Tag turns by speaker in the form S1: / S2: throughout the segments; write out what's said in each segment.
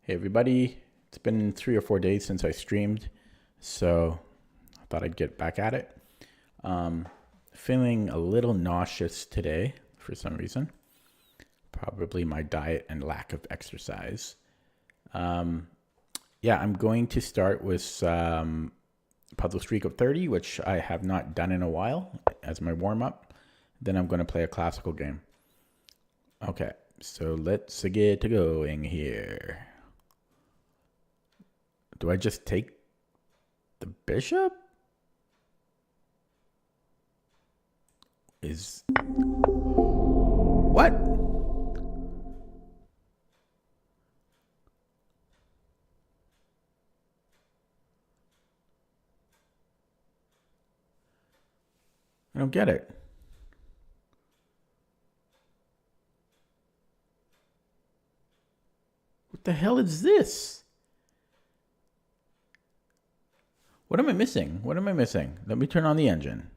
S1: Hey everybody, it's been 3 or 4 days since I streamed, so I thought I'd get back at it. Feeling a little nauseous today for some reason. Probably my diet and lack of exercise. Yeah, I'm going to start with Puzzle Streak of 30, which I have not done in a while as my warm-up. Then I'm going to play a classical game. Okay, so let's get going here. Do I just take the bishop? What? I don't get it. What the hell is this? What am I missing? What am I missing? Let me turn on the engine.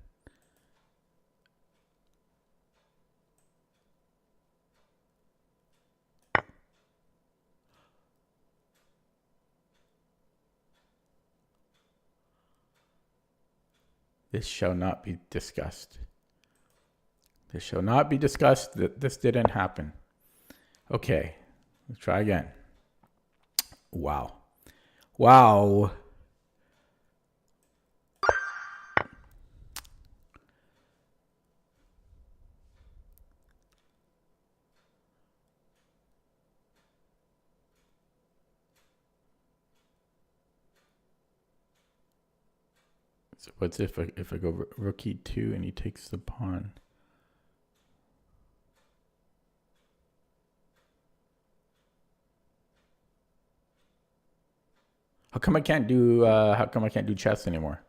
S1: This shall not be discussed. This shall not be discussed. This didn't happen. Okay, let's try again. Wow. Wow. So what's if I go rook e2 and he takes the pawn? How come I can't do chess anymore?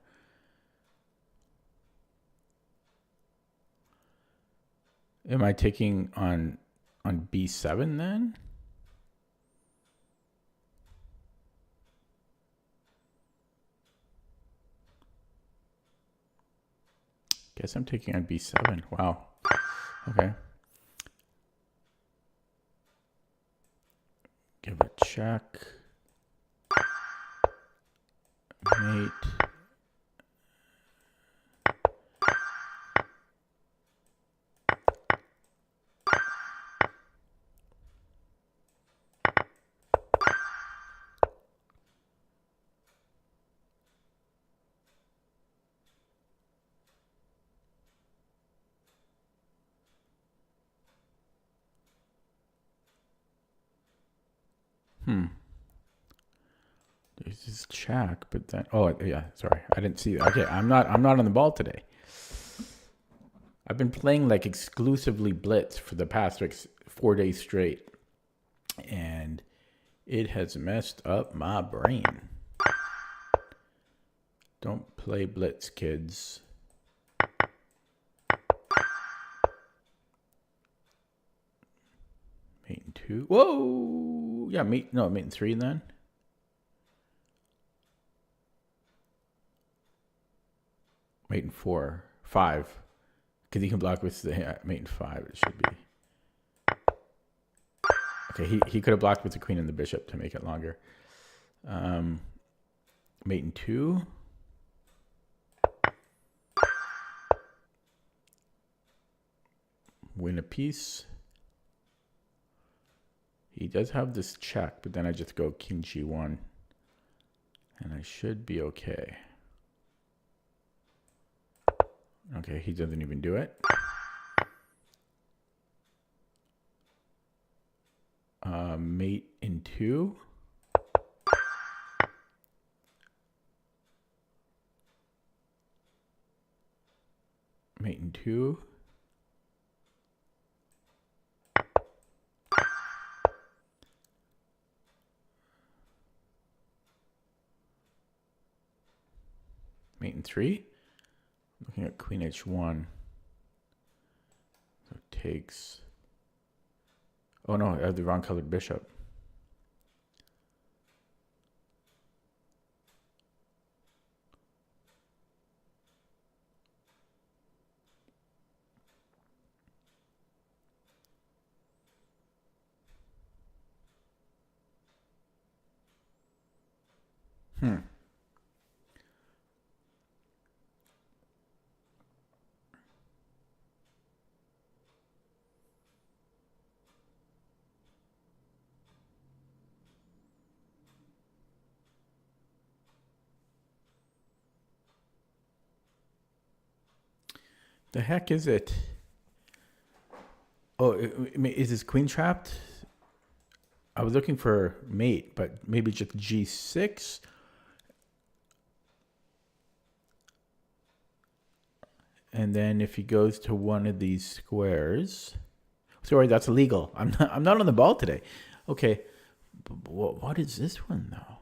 S1: Am I taking on b7 then? Guess I'm taking on b7. Wow. Okay. Give a check. Mate. There's this check, but then yeah, sorry, I didn't see that. Okay, I'm not on the ball today. I've been playing like exclusively blitz for the past like 4 days straight, and it has messed up my brain. Don't play blitz, kids. Mate and 2. Whoa! Yeah, mate and 3 then. Mate and 4. 5. Because he can block with the mate and 5, it should be. Okay, he could have blocked with the queen and the bishop to make it longer. Mate and 2. Win a piece. He does have this check, but then I just go king g1. And I should be okay. Okay, he doesn't even do it. Mate in 2. Mate in 2. Mate in 3. Looking at queen h1. So it takes. Oh no, I have the wrong colored bishop. Hmm. The heck is it? Oh, is his queen trapped? I was looking for mate, but maybe just G6. And then if he goes to one of these squares, sorry, that's illegal. I'm not on the ball today. Okay, what is this one though?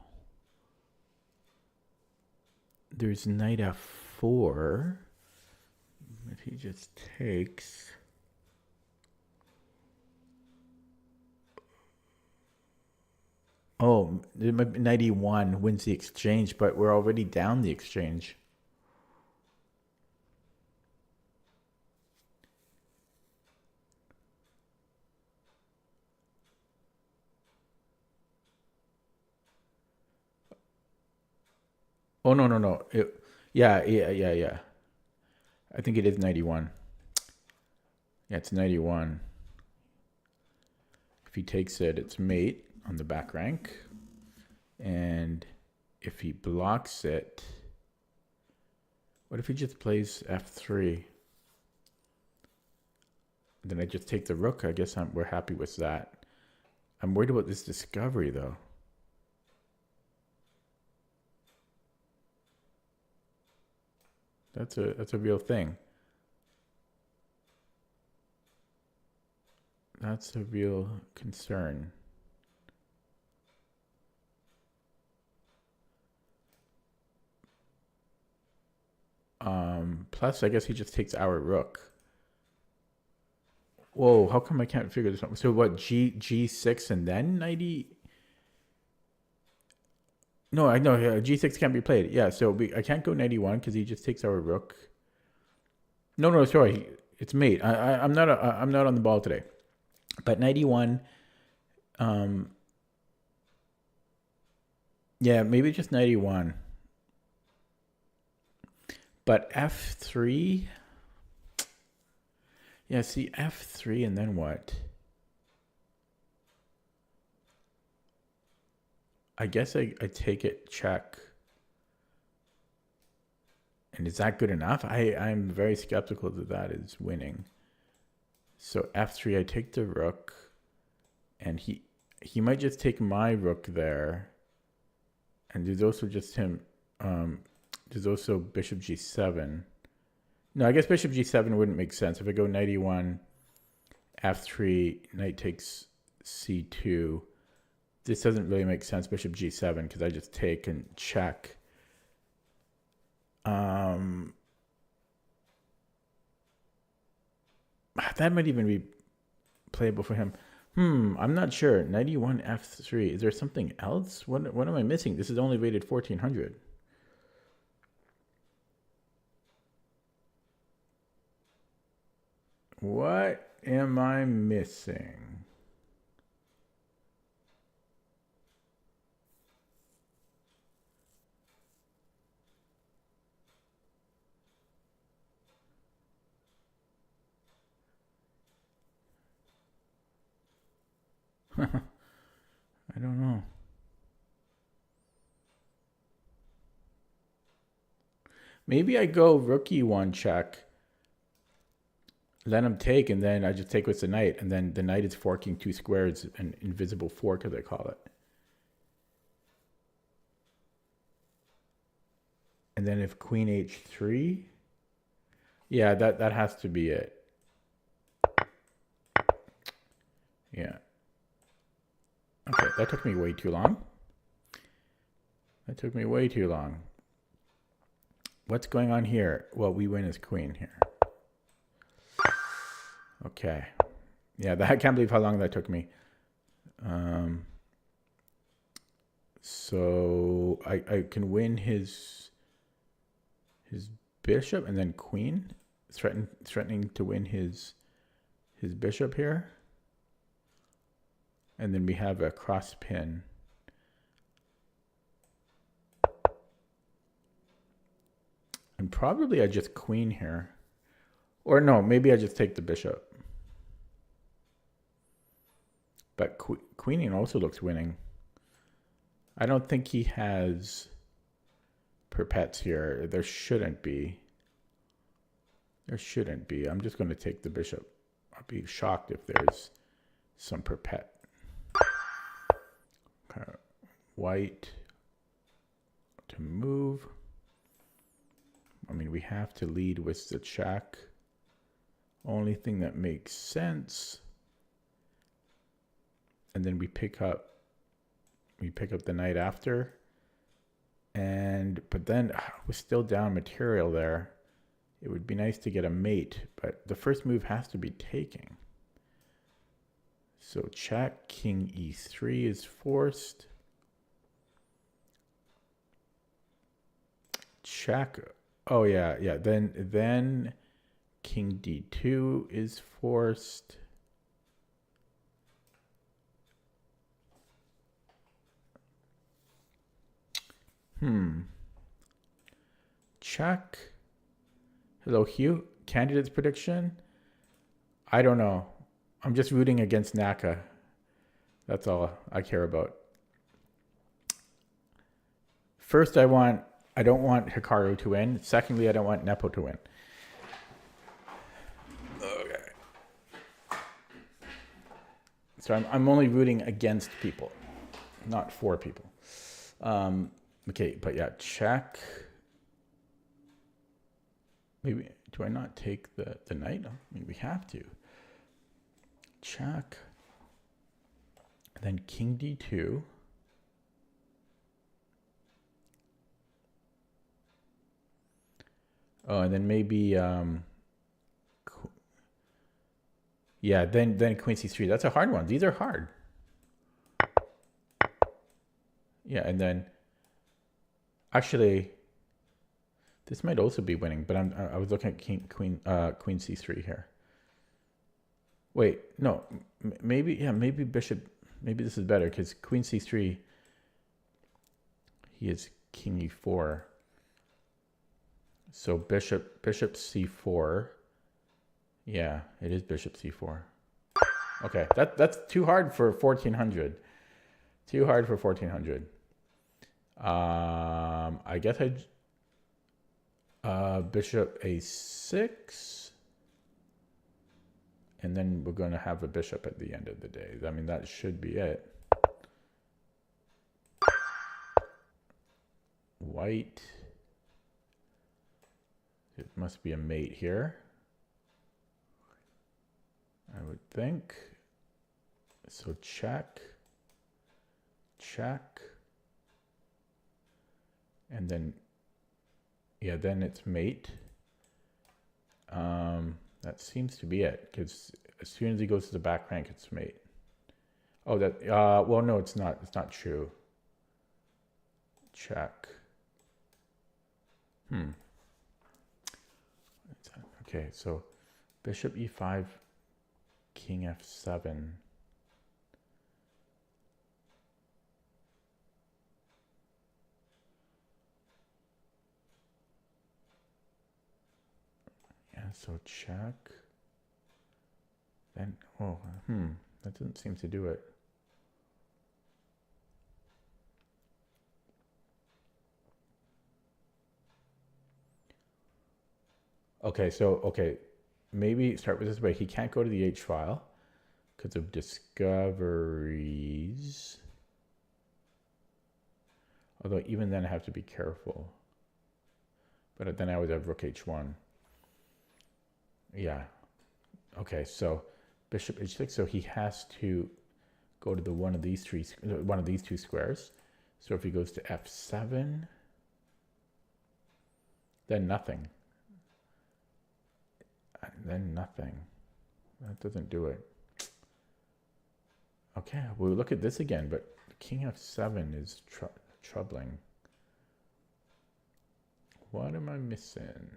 S1: There's knight f4. If he just takes. Oh, knight e1 wins the exchange, but we're already down the exchange. Oh, no. Yeah. I think it is 91. Yeah, it's 91. If he takes it, it's mate on the back rank. And if he blocks it, what if he just plays f3? Then I just take the rook. I guess we're happy with that. I'm worried about this discovery, though. That's a real thing. That's a real concern. Plus, I guess he just takes our rook. Whoa, how come I can't figure this out? So what, G6 and then 90? No, I know G6 can't be played. Yeah, so I can't go 91 because he just takes our rook. No, sorry, it's mate. I'm not I'm not on the ball today. But 91, yeah, maybe just 91. But f3, yeah, see f3 and then what? I guess I take it check. And is that good enough? I'm very skeptical that is winning. So f3, I take the rook, and he might just take my rook there. And there's also just him. There's also bishop g7. No, I guess bishop g7 wouldn't make sense. If I go knight e1, f3, knight takes c2. This doesn't really make sense, bishop g7, because I just take and check. That might even be playable for him. I'm not sure. 91 f3. Is there something else? What am I missing? This is only rated 1400. What am I missing? I don't know. Maybe I go rook e1 check, let him take, and then I just take with the knight, and then the knight is forking two squares, an invisible fork, as I call it. And then if queen h3, yeah, that has to be it. Yeah. Okay, that took me way too long. What's going on here? Well, we win as queen here. Okay. Yeah, I can't believe how long that took me. So I can win his bishop and then queen, threatening to win his bishop here. And then we have a cross pin. And probably I just queen here. Or no, maybe I just take the bishop. But queening also looks winning. I don't think he has perpets here. There shouldn't be. There shouldn't be. I'm just going to take the bishop. I'll be shocked if there's some perpet. Okay. White to move. I mean, we have to lead with the check. Only thing that makes sense. And then we pick up the knight after. But then we're still down material there. It would be nice to get a mate, but the first move has to be taking. So check, king e3 is forced. Check. Oh yeah. Then king d2 is forced. Check. Hello, Hugh. Candidate's prediction? I don't know. I'm just rooting against Naka. That's all I care about. First, I don't want Hikaru to win. Secondly, I don't want Nepo to win. Okay. So I'm only rooting against people, not for people. Okay, but yeah, check. Maybe, do I not take the knight? I mean, we have to. Check. And then king d2. Oh, and then maybe, yeah, then queen c3. That's a hard one. These are hard. Yeah, and then, actually, this might also be winning, but I was looking at queen c3 here. Wait, no, maybe bishop. Maybe this is better because queen c3. He is king e4. So bishop c4. Yeah, it is bishop c4. Okay, that's too hard for 1400. Too hard for 1400. I guess bishop a6, and then we're going to have a bishop at the end of the day. I mean, that should be it. White. It must be a mate here, I would think. So check, check, and then, yeah, then it's mate. That seems to be it, because as soon as he goes to the back rank, it's mate. Oh, that, well, no, it's not. It's not true. Check. Okay, so bishop e5, king f7. Yeah, so check. Then, oh, that doesn't seem to do it. Okay, so, okay, maybe start with this way. He can't go to the H file because of discoveries. Although even then I have to be careful. But then I would have rook h1. Yeah. Okay, so bishop h6. So he has to go to one of these two squares. So if he goes to f7, then nothing. Then nothing. That doesn't do it. Okay, we'll look at this again, but king f7 is troubling. What am I missing?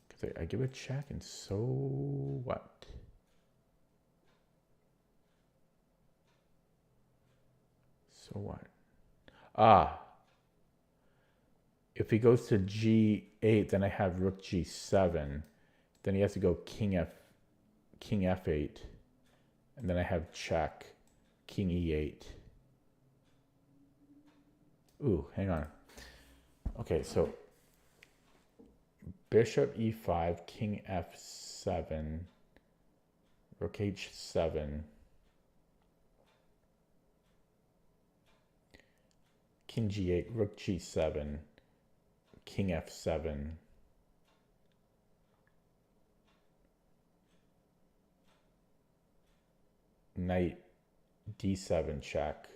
S1: Because I give a check, and so what? So what? Ah. If he goes to G8, then I have rook G7. Then he has to go king F8. And then I have check, king E8. Ooh, hang on. Okay, so bishop E5, king F7, rook H7, king G8, rook G7, king F7, knight D7 check,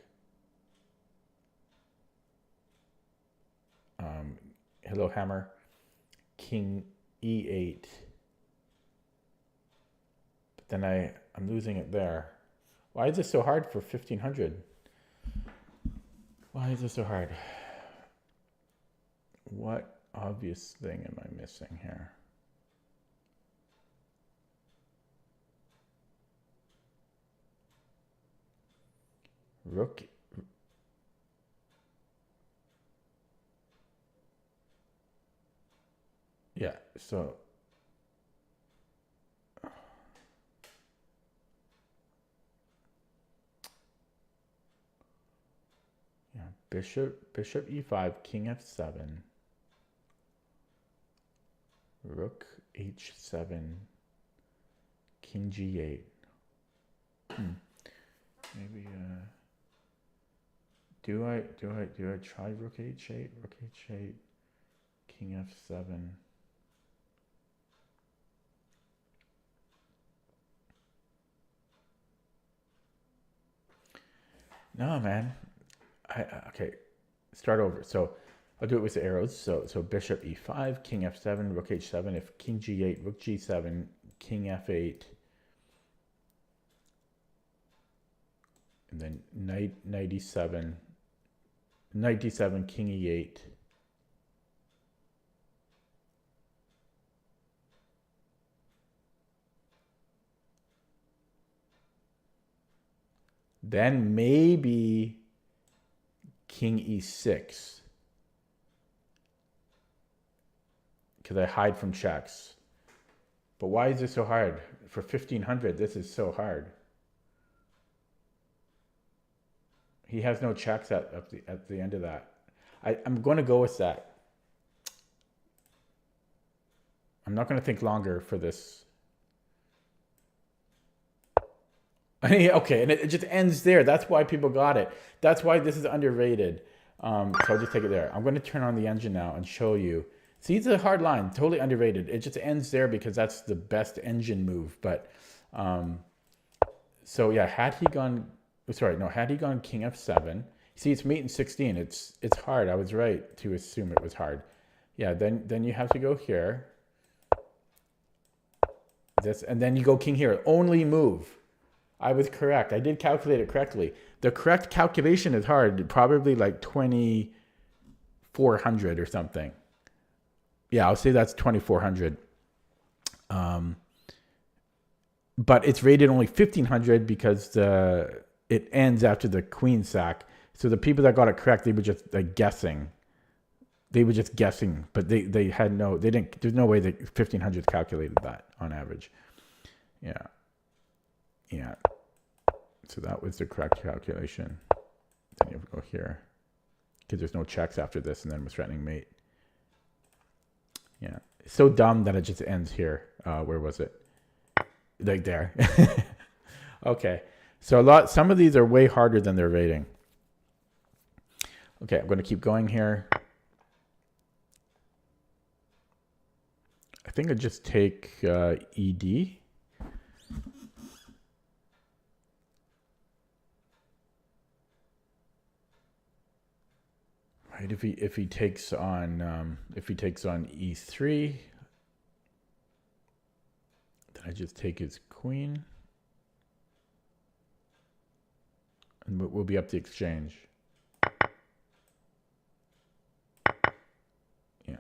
S1: hello hammer, king E8, but then I'm losing it there. Why is this so hard for 1500? Why is this so hard? What obvious thing am I missing here? Rook. Yeah, so yeah, bishop E5, king F7, rook H7, king G8. Maybe do I try rook H8, king F7? No, man. Okay, start over. So I'll do it with the arrows. So bishop E5, king F7, rook H7. If king G8, rook G7, king F8, and then knight E7, knight D7, king E8. Then maybe king E6. Because I hide from checks. But why is this so hard? For 1500, this is so hard. He has no checks at the end of that. I'm going to go with that. I'm not going to think longer for this. Okay, and it just ends there. That's why people got it. That's why this is underrated. So I'll just take it there. I'm going to turn on the engine now and show you. See, it's a hard line, totally underrated. It just ends there because that's the best engine move. But so yeah, had he gone king F7. See, it's mate in 16. It's hard. I was right to assume it was hard. Yeah, then you have to go here. This, and then you go king here. Only move. I was correct. I did calculate it correctly. The correct calculation is hard. Probably like 2400 or something. Yeah, I'll say that's 2400. But it's rated only 1500 because it ends after the queen sack. So the people that got it correct, they were just like guessing. They were just guessing, but they had no, they didn't, there's no way that 1500 calculated that on average. Yeah. Yeah. So that was the correct calculation. Then you have to go here because there's no checks after this, and then we're threatening mate. Yeah. It's so dumb that it just ends here. Where was it? Like there. Okay. So some of these are way harder than their rating. Okay, I'm going to keep going here. I think I just take ED. Right, if he takes on E3, then I just take his queen, and we'll be up the exchange. Yeah.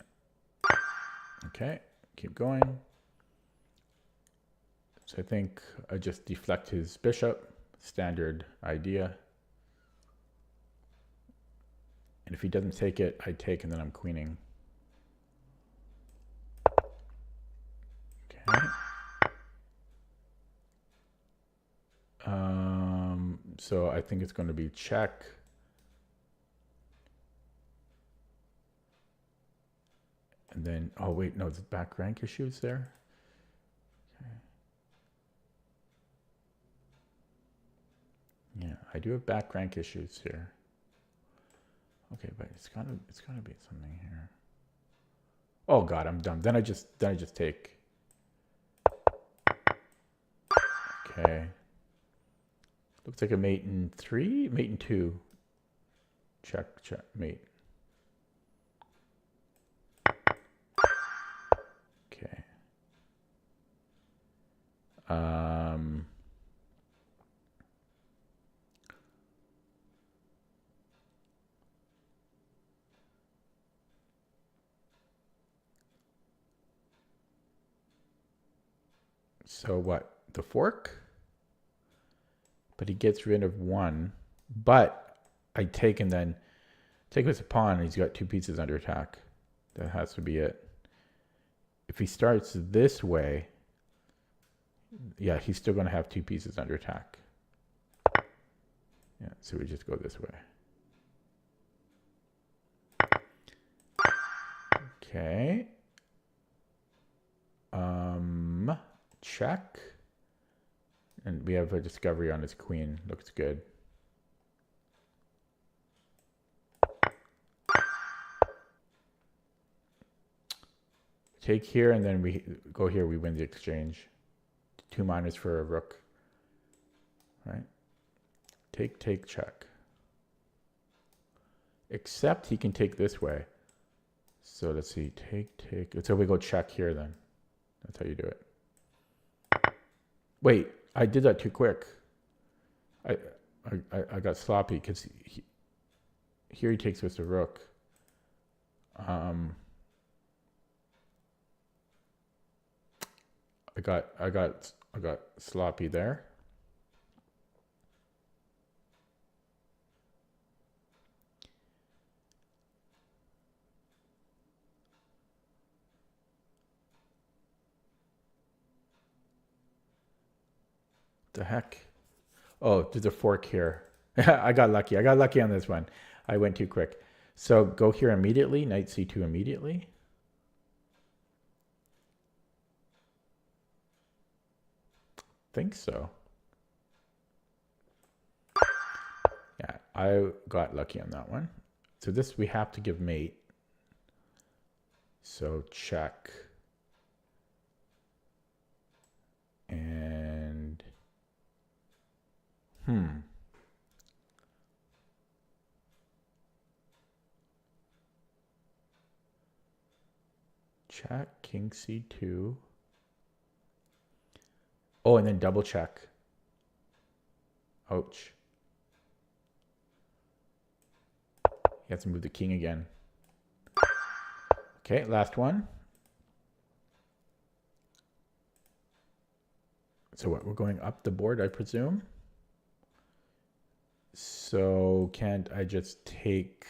S1: Okay, keep going. So I think I just deflect his bishop, standard idea. And if he doesn't take it, I take, and then I'm queening. Okay. So I think it's going to be check. And then, oh wait, no, the back rank issues there. Okay. Yeah, I do have back rank issues here. Okay, but it's gotta be something here. Oh God, I'm dumb. Then I just take. Okay. Looks like a mate in 3, mate in 2. Check, mate. Okay. So what? The fork? But he gets rid of 1. But I take and then take with a pawn, and he's got 2 pieces under attack. That has to be it. If he starts this way, yeah, he's still going to have 2 pieces under attack. Yeah, so we just go this way. Okay. Check. And we have a discovery on his queen. Looks good. Take here, and then we go here. We win the exchange. 2 minors for a rook. Right? Take, check. Except he can take this way. So let's see. Take. So we go check here then. That's how you do it. Wait, I did that too quick. I got sloppy because here he takes with the rook. I got sloppy there. The heck? Oh, there's a fork here. I got lucky. I got lucky on this one. I went too quick. So go here immediately. Knight c2 immediately. Think so. Yeah, I got lucky on that one. So this we have to give mate. So check. And check, king c2. Oh, and then double check. Ouch. He has to move the king again. Okay, last one. So what, we're going up the board, I presume? So can't I just take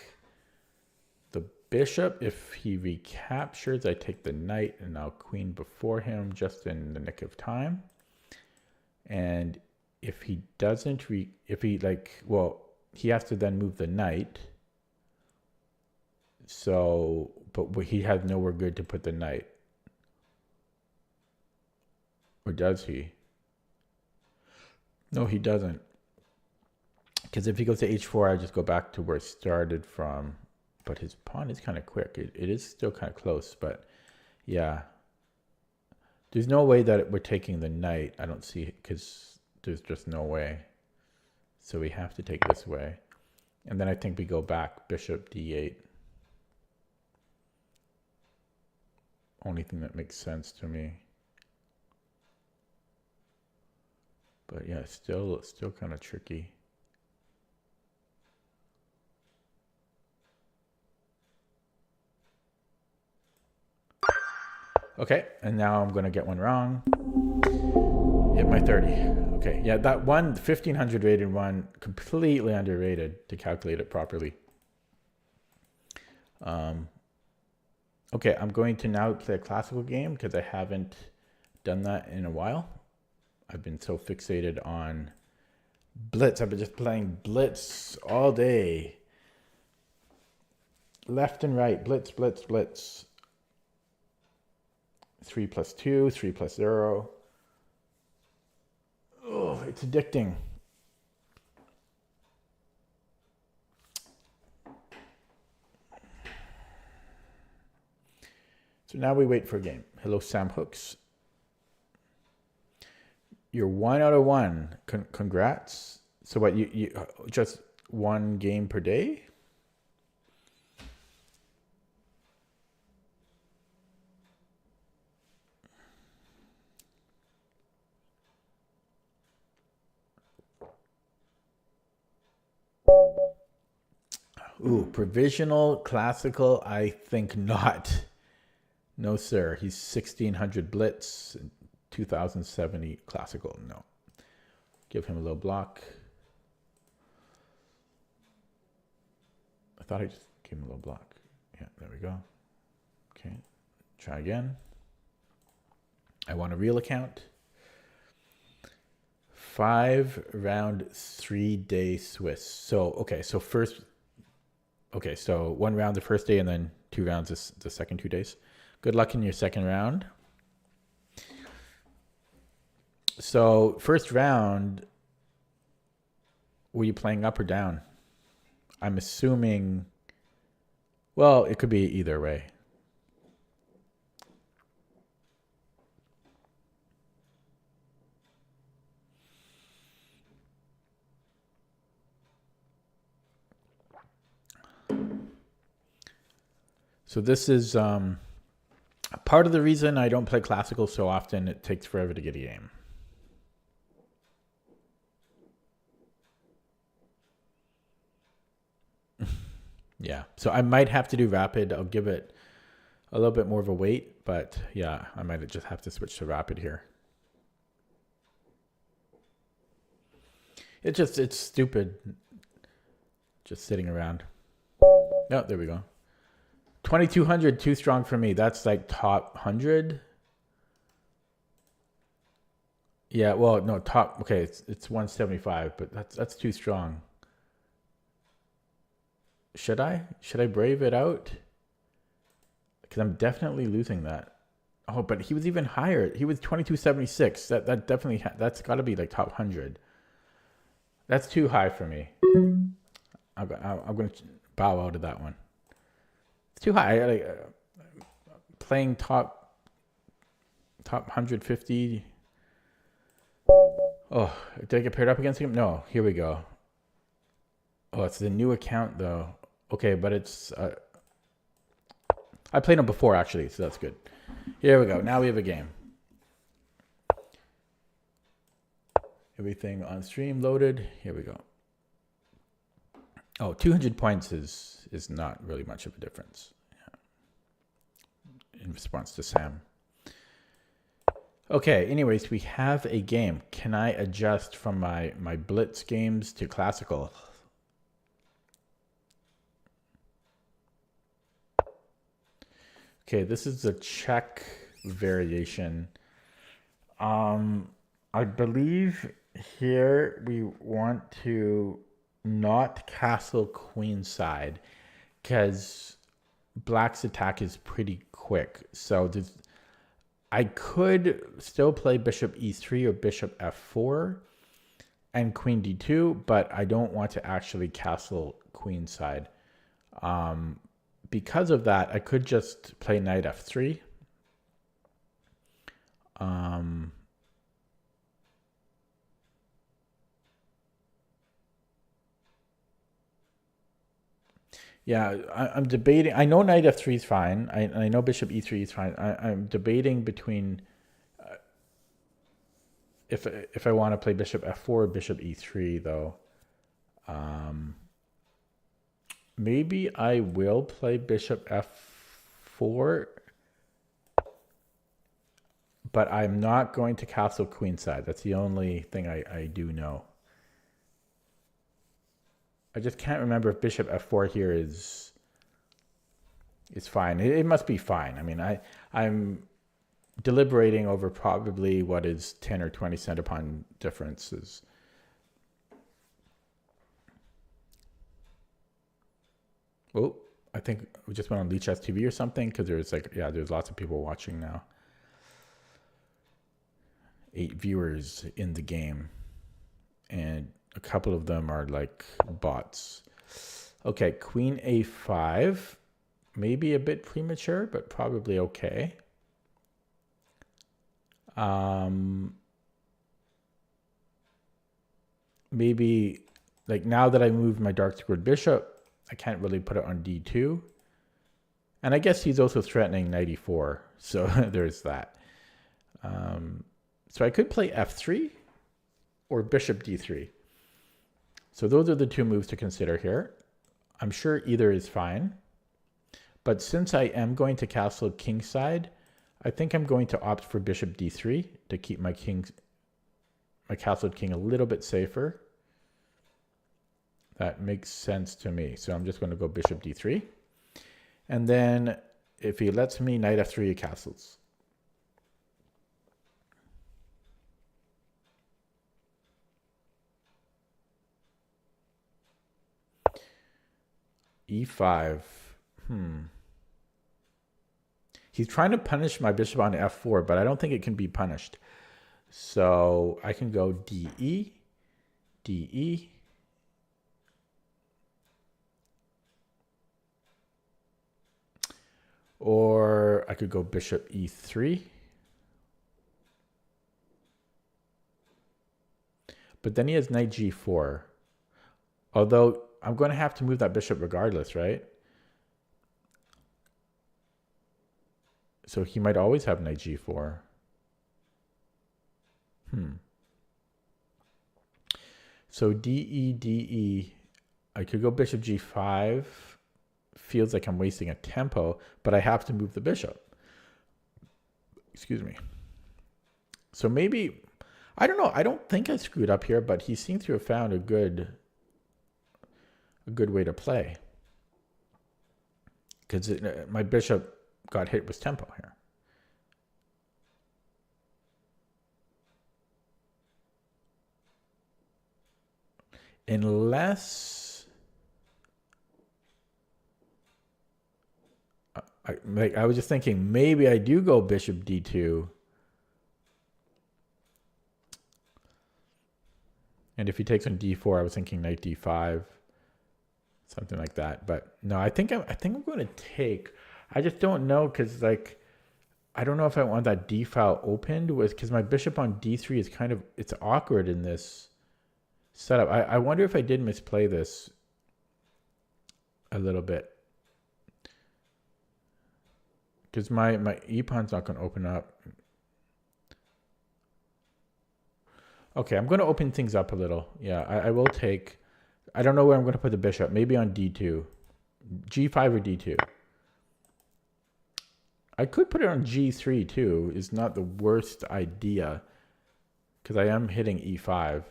S1: the bishop? If he recaptures, I take the knight and now queen before him just in the nick of time. And if he doesn't, he has to then move the knight. So, but he has nowhere good to put the knight. Or does he? No, he doesn't. Because if he goes to h4, I just go back to where it started from. But his pawn is kind of quick. It is still kind of close, but yeah. There's no way that we're taking the knight. I don't see it because there's just no way. So we have to take this way. And then I think we go back, bishop d8. Only thing that makes sense to me. But yeah, still kind of tricky. Okay, and now I'm going to get one wrong. Hit my 30. Okay, yeah, that one, 1500 rated one, completely underrated to calculate it properly. Okay, I'm going to now play a classical game because I haven't done that in a while. I've been so fixated on blitz. I've been just playing blitz all day. Left and right, blitz, blitz, blitz. 3+2, 3+0. Oh, it's addicting. So now we wait for a game. Hello, Sam Hooks. You're 1 out of 1. Congrats. So what, you just one game per day? Ooh, provisional, classical, I think not. No, sir. He's 1600 blitz, 2070 classical. No. Give him a low block. I thought I just gave him a low block. Yeah, there we go. Okay. Try again. I want a real account. 5-round, 3-day Swiss. So, okay. So first, okay. So 1 round the first day and then 2 rounds the second 2 days. Good luck in your second round. So first round, were you playing up or down? I'm assuming, well, it could be either way. So this is part of the reason I don't play classical so often. It takes forever to get a game. Yeah, so I might have to do rapid. I'll give it a little bit more of a wait, but yeah, I might just have to switch to rapid here. It's stupid just sitting around. No, there we go. 2200, too strong for me. That's like top 100. Yeah, well, no, top, okay, it's 175, but that's too strong. Should I brave it out? Because I'm definitely losing that. Oh, but he was even higher. He was 2276. That definitely, that's got to be like top 100. That's too high for me. I'm going to bow out of that one. It's too high. Playing top 150. Oh, did I get paired up against him? No, here we go. Oh, it's the new account though. Okay, but it's I played him before actually, so that's good. Here we go. Now we have a game. Everything on stream loaded. Here we go. Oh, 200 points is not really much of a difference. Yeah. In response to Sam. Okay, anyways, we have a game. Can I adjust from my blitz games to classical? Okay, this is the Czech variation. I believe here we want to not castle queenside because black's attack is pretty quick. So I could still play bishop e3 or bishop f4 and queen d2, but I don't want to actually castle queenside. Because of that, I could just play knight f3. Yeah, I'm debating. I know knight f3 is fine. I know bishop e3 is fine. I'm debating between if I want to play bishop f4 or bishop e3 though. Maybe I will play bishop f4, but I'm not going to castle queenside. That's the only thing I do know. I just can't remember if bishop f4 here is fine. It must be fine. I mean, I'm deliberating over probably what is 10 or 20 center pawn differences. Oh, I think we just went on Lichess TV or something because there's like, yeah, there's lots of people watching now. 8 viewers in the game, and a couple of them are like bots. Okay, Queen A5, maybe a bit premature, but probably okay. Maybe like now that I moved my dark squared bishop, I can't really put it on D2. And I guess he's also threatening knight E4, so there's that. So I could play F3 or bishop D3. So those are the two moves to consider here. I'm sure either is fine. But since I am going to castle kingside, I think I'm going to opt for bishop D3 to keep my castled king a little bit safer. That makes sense to me. So I'm just going to go bishop D3. And then if he lets me, knight F3, he castles. E5. He's trying to punish my bishop on F4, but I don't think it can be punished. So I can go DE, DE. Or I could go bishop E3. But then he has knight G4. Although I'm going to have to move that bishop regardless, right? So he might always have knight G4. So DE, DE. I could go bishop G5. Feels like I'm wasting a tempo, but I have to move the bishop. Excuse me. So maybe, I don't know. I don't think I screwed up here, but he seems to have found a good way to play. Because my bishop got hit with tempo here. Unless I was just thinking maybe I do go bishop D2. And if he takes on D4, I was thinking knight D5. Something like that. But no, I think I'm going to take. I just don't know because like I don't know if I want that D file opened because my bishop on D3 is kind of, it's awkward in this setup. I wonder if I did misplay this a little bit. Because my e-pawn's not going to open up. Okay, I'm going to open things up a little. Yeah, I will take. I don't know where I'm going to put the bishop. Maybe on D2. G5 or D2. I could put it on G3 too. It's not the worst idea. Because I am hitting E5.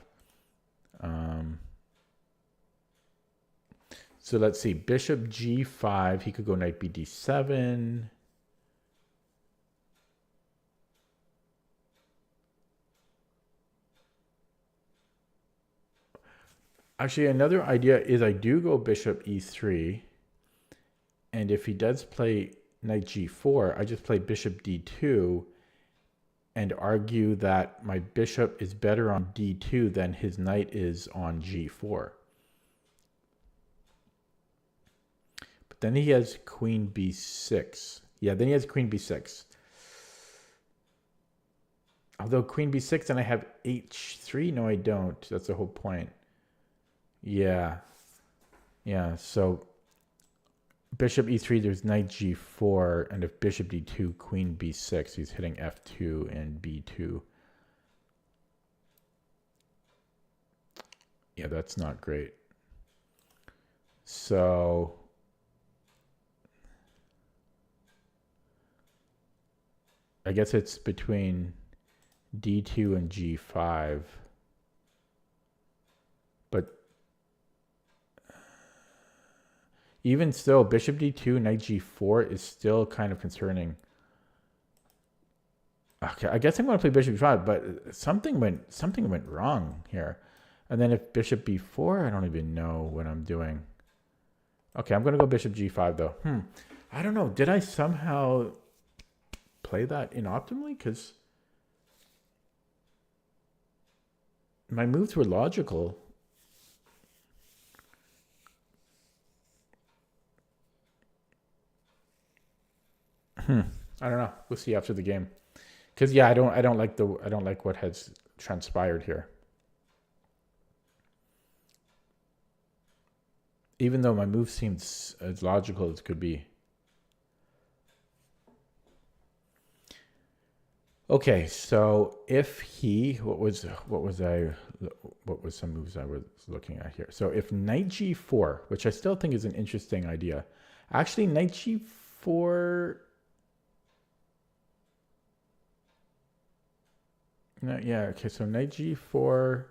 S1: So let's see. Bishop G5. He could go knight BD7. Actually, another idea is I do go bishop E3. And if he does play knight G4, I just play bishop D2 and argue that my bishop is better on D2 than his knight is on G4. But then he has queen B6. Yeah, then he has queen B6. Although queen B6, then I have H3. No, I don't. That's the whole point. Yeah. Yeah, so bishop E3, there's knight G4, and if bishop D2, queen B6, he's hitting F2 and B2. Yeah, that's not great. So I guess it's between D2 and G5. But even still, bishop D2, knight G4 is still kind of concerning. Okay, I guess I'm going to play bishop e5, but something went wrong here. And then if bishop b4, I don't even know what I'm doing. Okay, I'm going to go bishop g5 though. I don't know. Did I somehow play that inoptimally? Because my moves were logical. I don't know. We'll see after the game. Because yeah, I don't like what has transpired here. Even though my move seems as logical as could be. Okay, so if he, what was some moves I was looking at here? So if knight g4, which I still think is an interesting idea. Actually, knight g4. No, yeah, okay, so knight g4.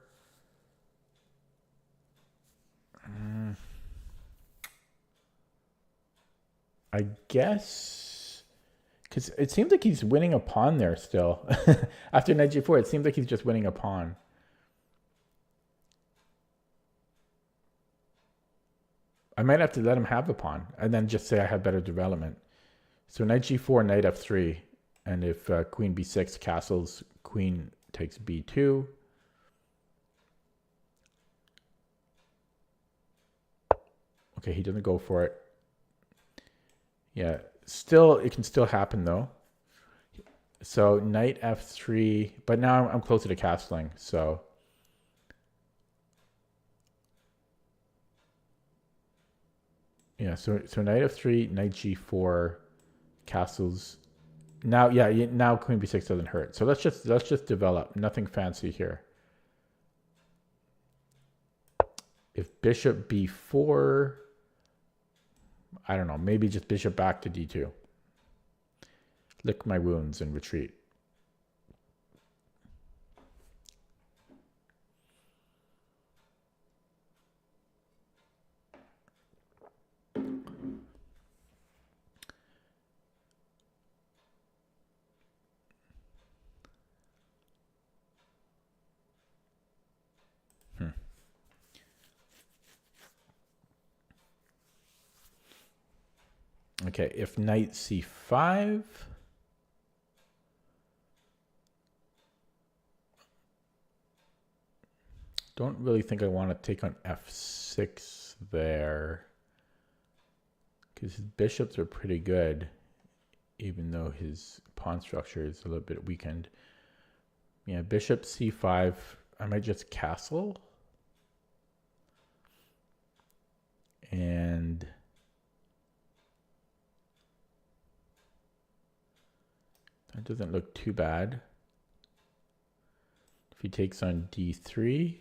S1: I guess, because it seems like he's winning a pawn there still. After knight g4, it seems like he's just winning a pawn. I might have to let him have a pawn and then just say I have better development. So knight g4, knight f3. And if queen b6 castles, queen takes b2. Okay, he doesn't go for it. Yeah, still, it can still happen though. So knight f3, but now I'm closer to castling, so. Yeah, so knight f3, knight g4, castles. Now, yeah, now queen b6 doesn't hurt. So let's just develop. Nothing fancy here. If bishop b4, I don't know, maybe just bishop back to d2. Lick my wounds and retreat. Okay, if knight c5, don't really think I want to take on f6 there, because his bishops are pretty good, even though his pawn structure is a little bit weakened. Yeah, bishop c5, I might just castle. And that doesn't look too bad. If he takes on d3,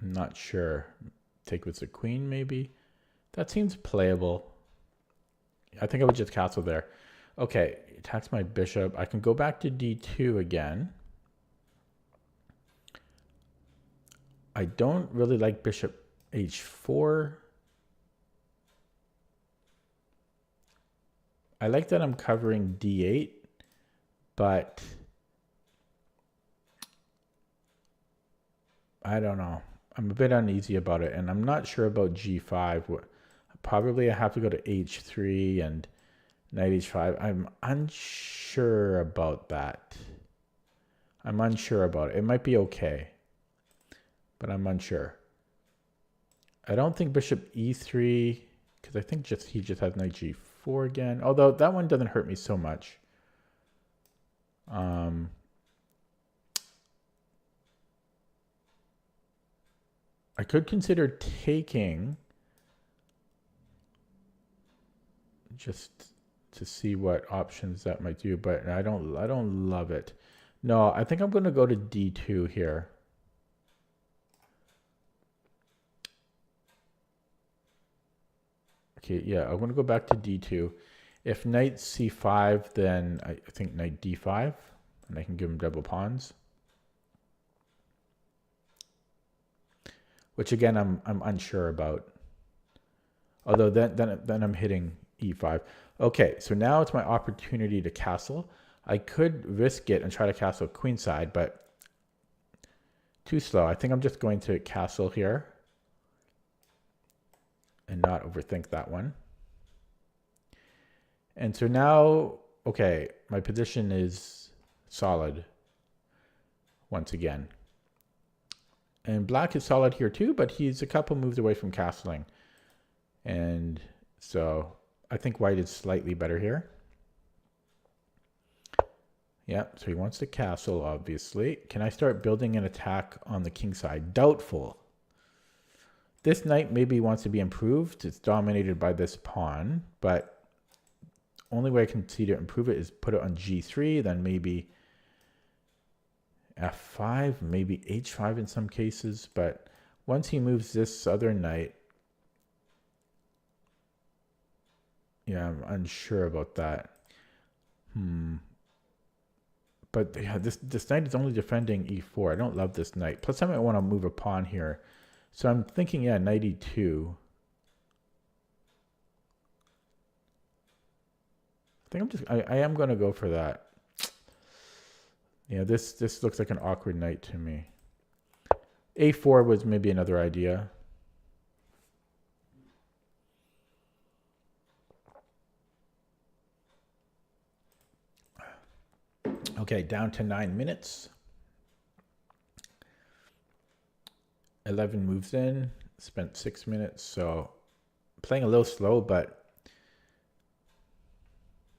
S1: I'm not sure. Take with the queen, maybe. That seems playable. I think I would just castle there. Okay, attacks my bishop. I can go back to d2 again. I don't really like bishop h4. I like that I'm covering d8, but I don't know. I'm a bit uneasy about it, and I'm not sure about g5. Probably I have to go to h3 and knight h5. I'm unsure about that. I'm unsure about it. It might be okay, but I'm unsure. I don't think bishop e3, because I think he just has knight g4 again. Although that one doesn't hurt me so much. I could consider taking just to see what options that might do, but I don't love it. No, I think I'm going to go to d2 here. Okay, yeah, I'm going to go back to d2. If knight c5, then I think knight d5, and I can give him double pawns. Which again, I'm unsure about. Although then I'm hitting e5. Okay, so now it's my opportunity to castle. I could risk it and try to castle queenside, but too slow. I think I'm just going to castle here and not overthink that one. And so now, okay, my position is solid once again. And black is solid here too, but he's a couple moves away from castling. And so I think white is slightly better here. Yeah, so he wants to castle, obviously. Can I start building an attack on the king side? Doubtful. This knight maybe wants to be improved. It's dominated by this pawn, but only way I can see to improve it is put it on g3, then maybe f5, maybe h5 in some cases. But once he moves this other knight, yeah, I'm unsure about that. But yeah, this knight is only defending e4. I don't love this knight. Plus, I might want to move a pawn here. So I'm thinking, yeah, knight e2. I am going to go for that. Yeah, this looks like an awkward knight to me. a4 was maybe another idea. Okay, down to 9 minutes. 11 moves in, spent 6 minutes, so playing a little slow, but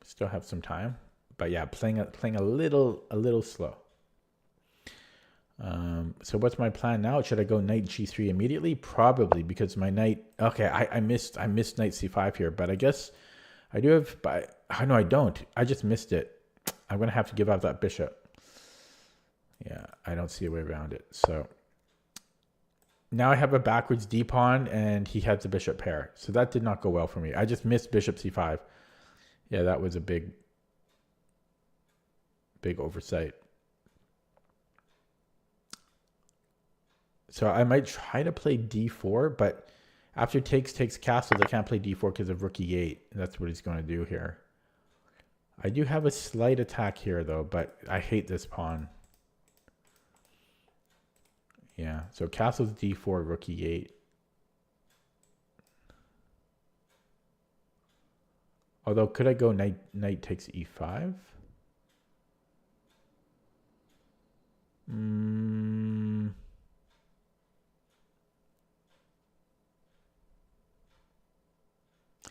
S1: still have some time. But yeah, playing a little slow. So what's my plan now? Should I go knight g3 immediately? Probably, because my knight. Okay, I missed knight c5 here, but I guess I do have. But no, I don't. I just missed it. I'm gonna have to give up that bishop. Yeah, I don't see a way around it. So now I have a backwards d pawn, and he has the bishop pair. So that did not go well for me. I just missed bishop c5. Yeah, that was a big oversight. So I might try to play d4, but after takes castles, I can't play d4 because of rook e8. That's what he's going to do here. I do have a slight attack here, though, but I hate this pawn. Yeah, so castles d4, rook e8. Although, could I go knight takes e5?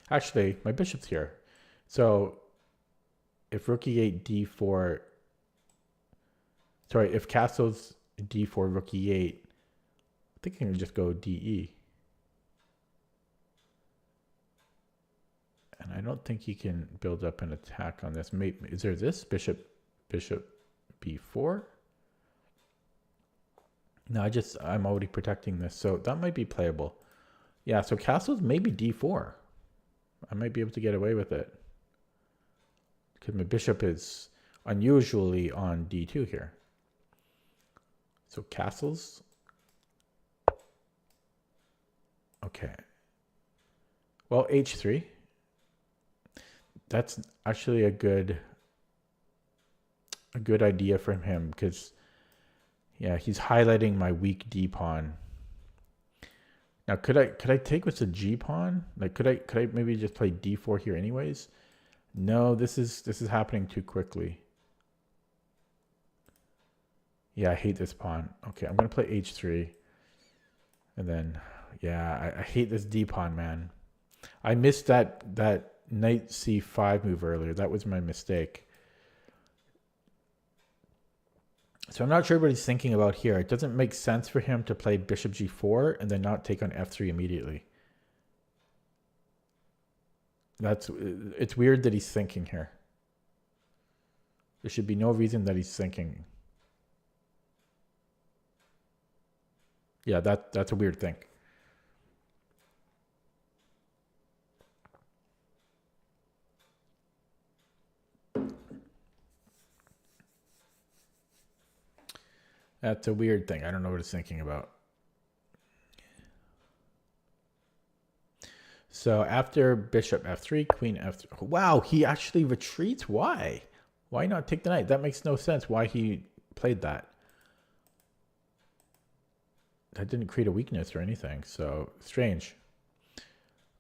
S1: Actually, my bishop's here. So if rook e8, d4, sorry, if castles d4, rook e8, I think I can just go de. And I don't think he can build up an attack on this. Maybe, is there this? Bishop b4? No, I'm already protecting this. So that might be playable. Yeah, so castles maybe d4. I might be able to get away with it. Because my bishop is unusually on d2 here. So castles. Okay. Well, h3. That's actually a good idea from him, because yeah, he's highlighting my weak d pawn. Now, could I take with the g pawn? Like, could I maybe just play d4 here anyways? No, this is happening too quickly. Yeah, I hate this pawn. Okay, I'm gonna play h3, and then yeah, I hate this d pawn, man. I missed that knight c5 move earlier. That was my mistake. So I'm not sure what he's thinking about here. It doesn't make sense for him to play bishop g4 and then not take on f3 immediately. It's weird that he's thinking here. There should be no reason that he's thinking. Yeah, that's a weird thing. That's a weird thing. I don't know what he's thinking about. So after bishop f3, queen f3. Wow, he actually retreats. Why? Why not take the knight? That makes no sense why he played that. That didn't create a weakness or anything. So strange.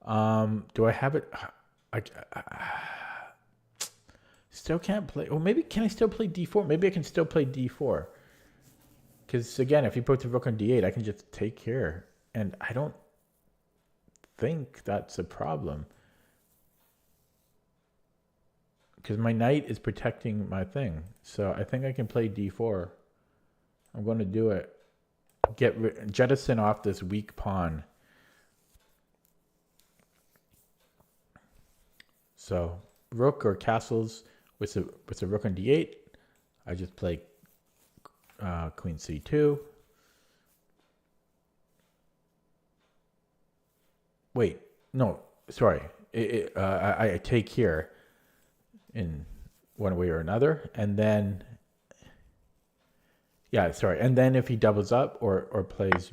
S1: Do I have it? I still can't play. Or maybe can I still play d4? Maybe I can still play d4. Because again, if he puts a rook on d8, I can just take here. And I don't think that's a problem. Because my knight is protecting my thing. So I think I can play d4. I'm going to do it. Jettison off this weak pawn. So rook or castles with a rook on d8. I just play queen c2. Wait, no, sorry. I take here in one way or another, and then yeah, sorry. And then if he doubles up or plays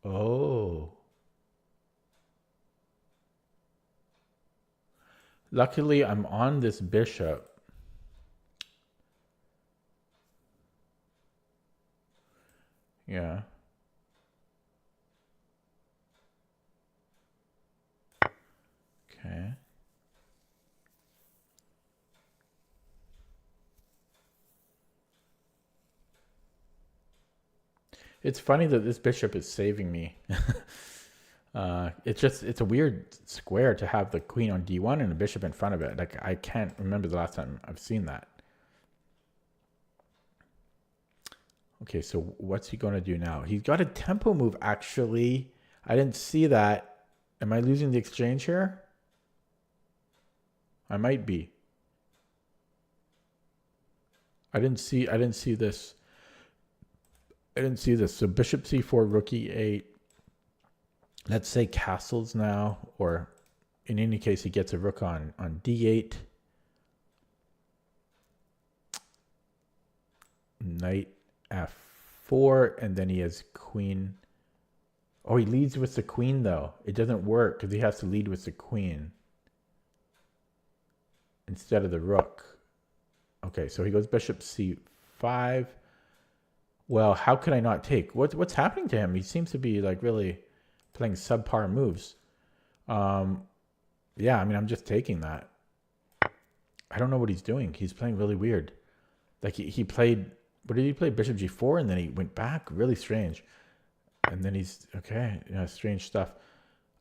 S1: oh. Luckily, I'm on this bishop. Yeah. Okay. It's funny that this bishop is saving me. It's a weird square to have the queen on d1 and a bishop in front of it. Like I can't remember the last time I've seen that. Okay, so what's he going to do now? He's got a tempo move, actually. I didn't see that. Am I losing the exchange here? I might be. I didn't see this. I didn't see this. So bishop c4, rook e8. Let's say castles now, or in any case, he gets a rook on d8. Knight f4, and then he has queen. Oh, he leads with the queen, though. It doesn't work because he has to lead with the queen instead of the rook. Okay, so he goes bishop c5. Well, how could I not take? What's happening to him? He seems to be like really playing subpar moves. Yeah, I mean, I'm just taking that. I don't know what he's doing. He's playing really weird. Like he played, what did he play? Bishop g4, and then he went back. Really strange. And then he's, okay, yeah, strange stuff.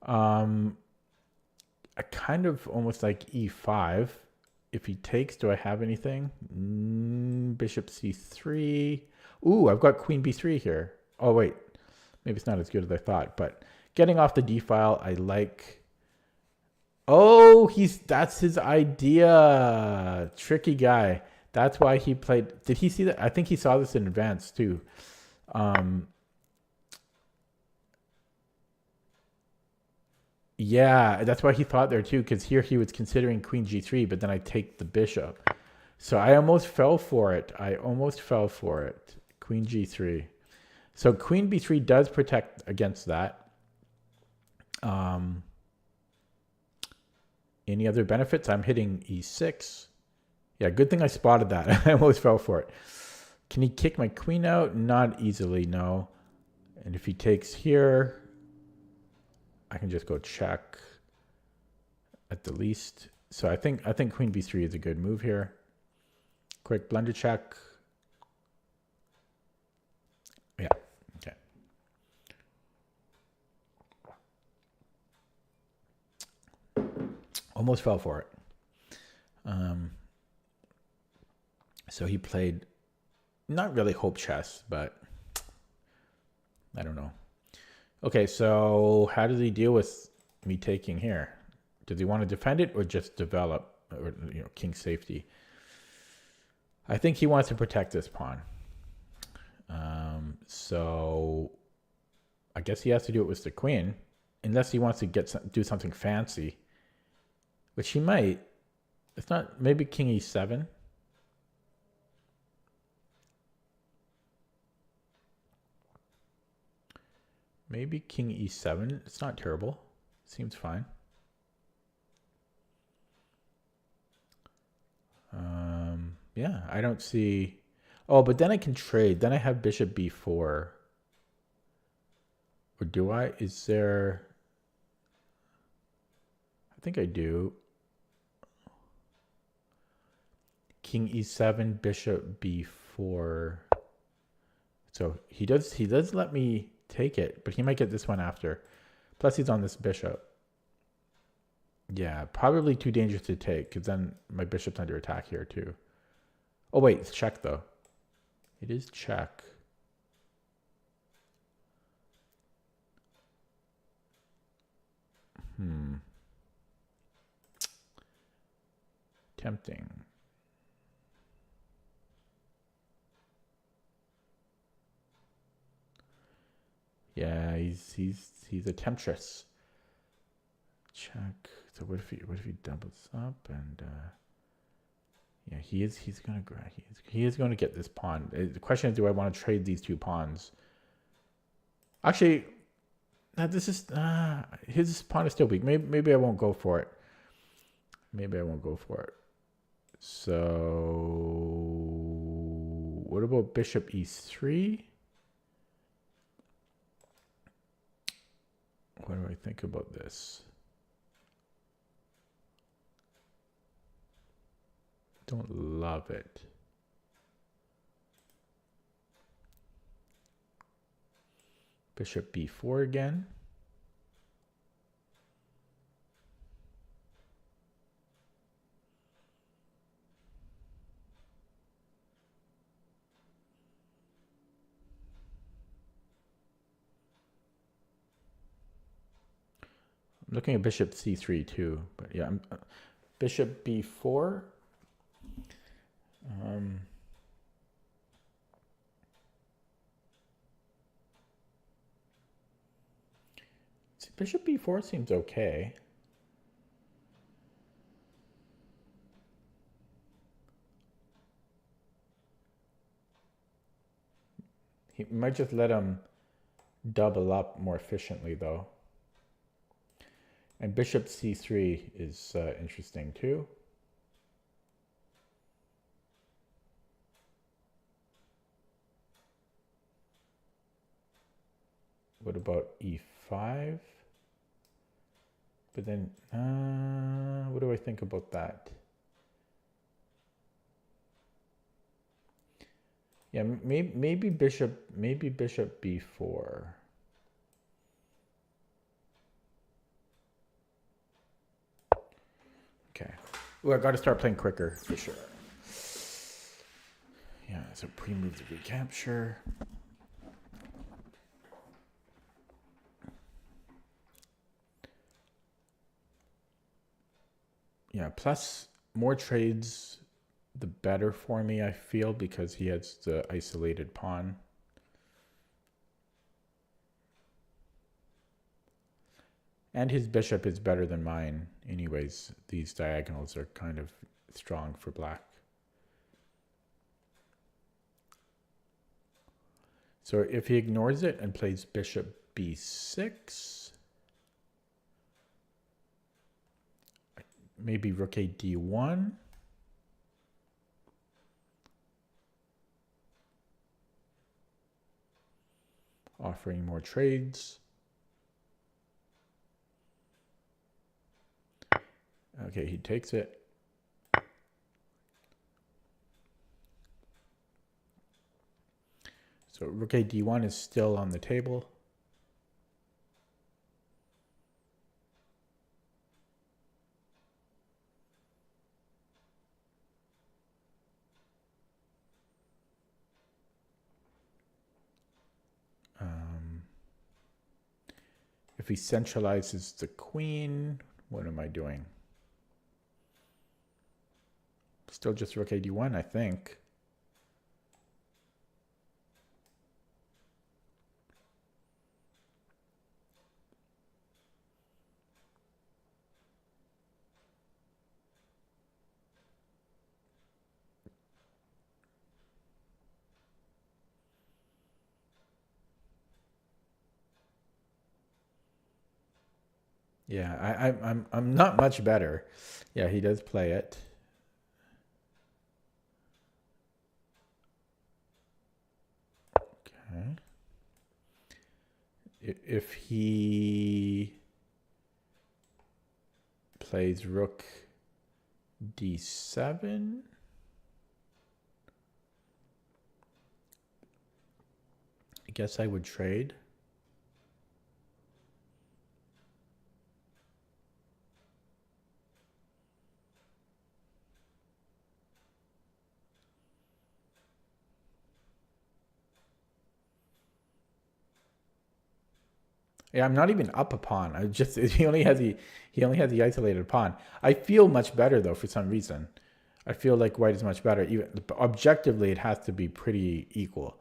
S1: I kind of almost like e5. If he takes, do I have anything? Bishop c3. Ooh, I've got queen b3 here. Oh, wait. Maybe it's not as good as I thought, but getting off the d file, I like. Oh, that's his idea. Tricky guy. That's why he played. Did he see that? I think he saw this in advance too. Yeah, that's why he thought there too, because here he was considering queen g3, but then I take the bishop. So I almost fell for it. Queen g3. So queen b3 does protect against that. Any other benefits? I'm hitting e6. Yeah, good thing I spotted that. I almost fell for it. Can he kick my queen out? Not easily, no. And if he takes here, I can just go check at the least. So I think queen b3 is a good move here. Quick blunder check. Yeah, okay. Almost fell for it. So he played not really hope chess, but I don't know. Okay, so how does he deal with me taking here? Does he want to defend it or just develop, or king safety? I think he wants to protect this pawn. So I guess he has to do it with the queen, unless he wants to do something fancy, which he might. It's not, maybe king e7. Maybe king e7. It's not terrible. Seems fine. Yeah, I don't see. Oh, but then I can trade. Then I have bishop b4. Or do I? Is there? I think I do. King e7, bishop b4. So he does let me take it, but he might get this one after. Plus he's on this bishop. Yeah, probably too dangerous to take because then my bishop's under attack here too. Oh wait, it's check though. It is check. Tempting. Yeah, he's a temptress. Check. So what if he doubles up and yeah, he's gonna he is going to get this pawn. The question is, do I want to trade these two pawns? Actually, this is his pawn is still weak. Maybe I won't go for it. Maybe I won't go for it. So what about bishop e3? What do I think about this? Don't love it. Bishop b4 again. I'm looking at bishop c3 too, but yeah, bishop b4. Bishop b4 seems okay. He might just let him double up more efficiently though. And bishop c3 is interesting too. What about e5? But then, what do I think about that? Yeah, maybe bishop b4. Okay. Well, I got to start playing quicker for sure. Yeah, so pre-move the recapture. Yeah, plus more trades, the better for me, I feel, because he has the isolated pawn. And his bishop is better than mine. Anyways, these diagonals are kind of strong for black. So if he ignores it and plays bishop b6, maybe rook a d1. Offering more trades. Okay, he takes it. So rook a d1 is still on the table. If he centralizes the queen, what am I doing? Still just rook a d1, I think. Yeah, I'm not much better. Yeah, he does play it. Okay. If he plays rook d7, I guess I would trade. Yeah, I'm not even up a pawn. I just he only has the isolated pawn. I feel much better though for some reason. I feel like white is much better. Even objectively, it has to be pretty equal,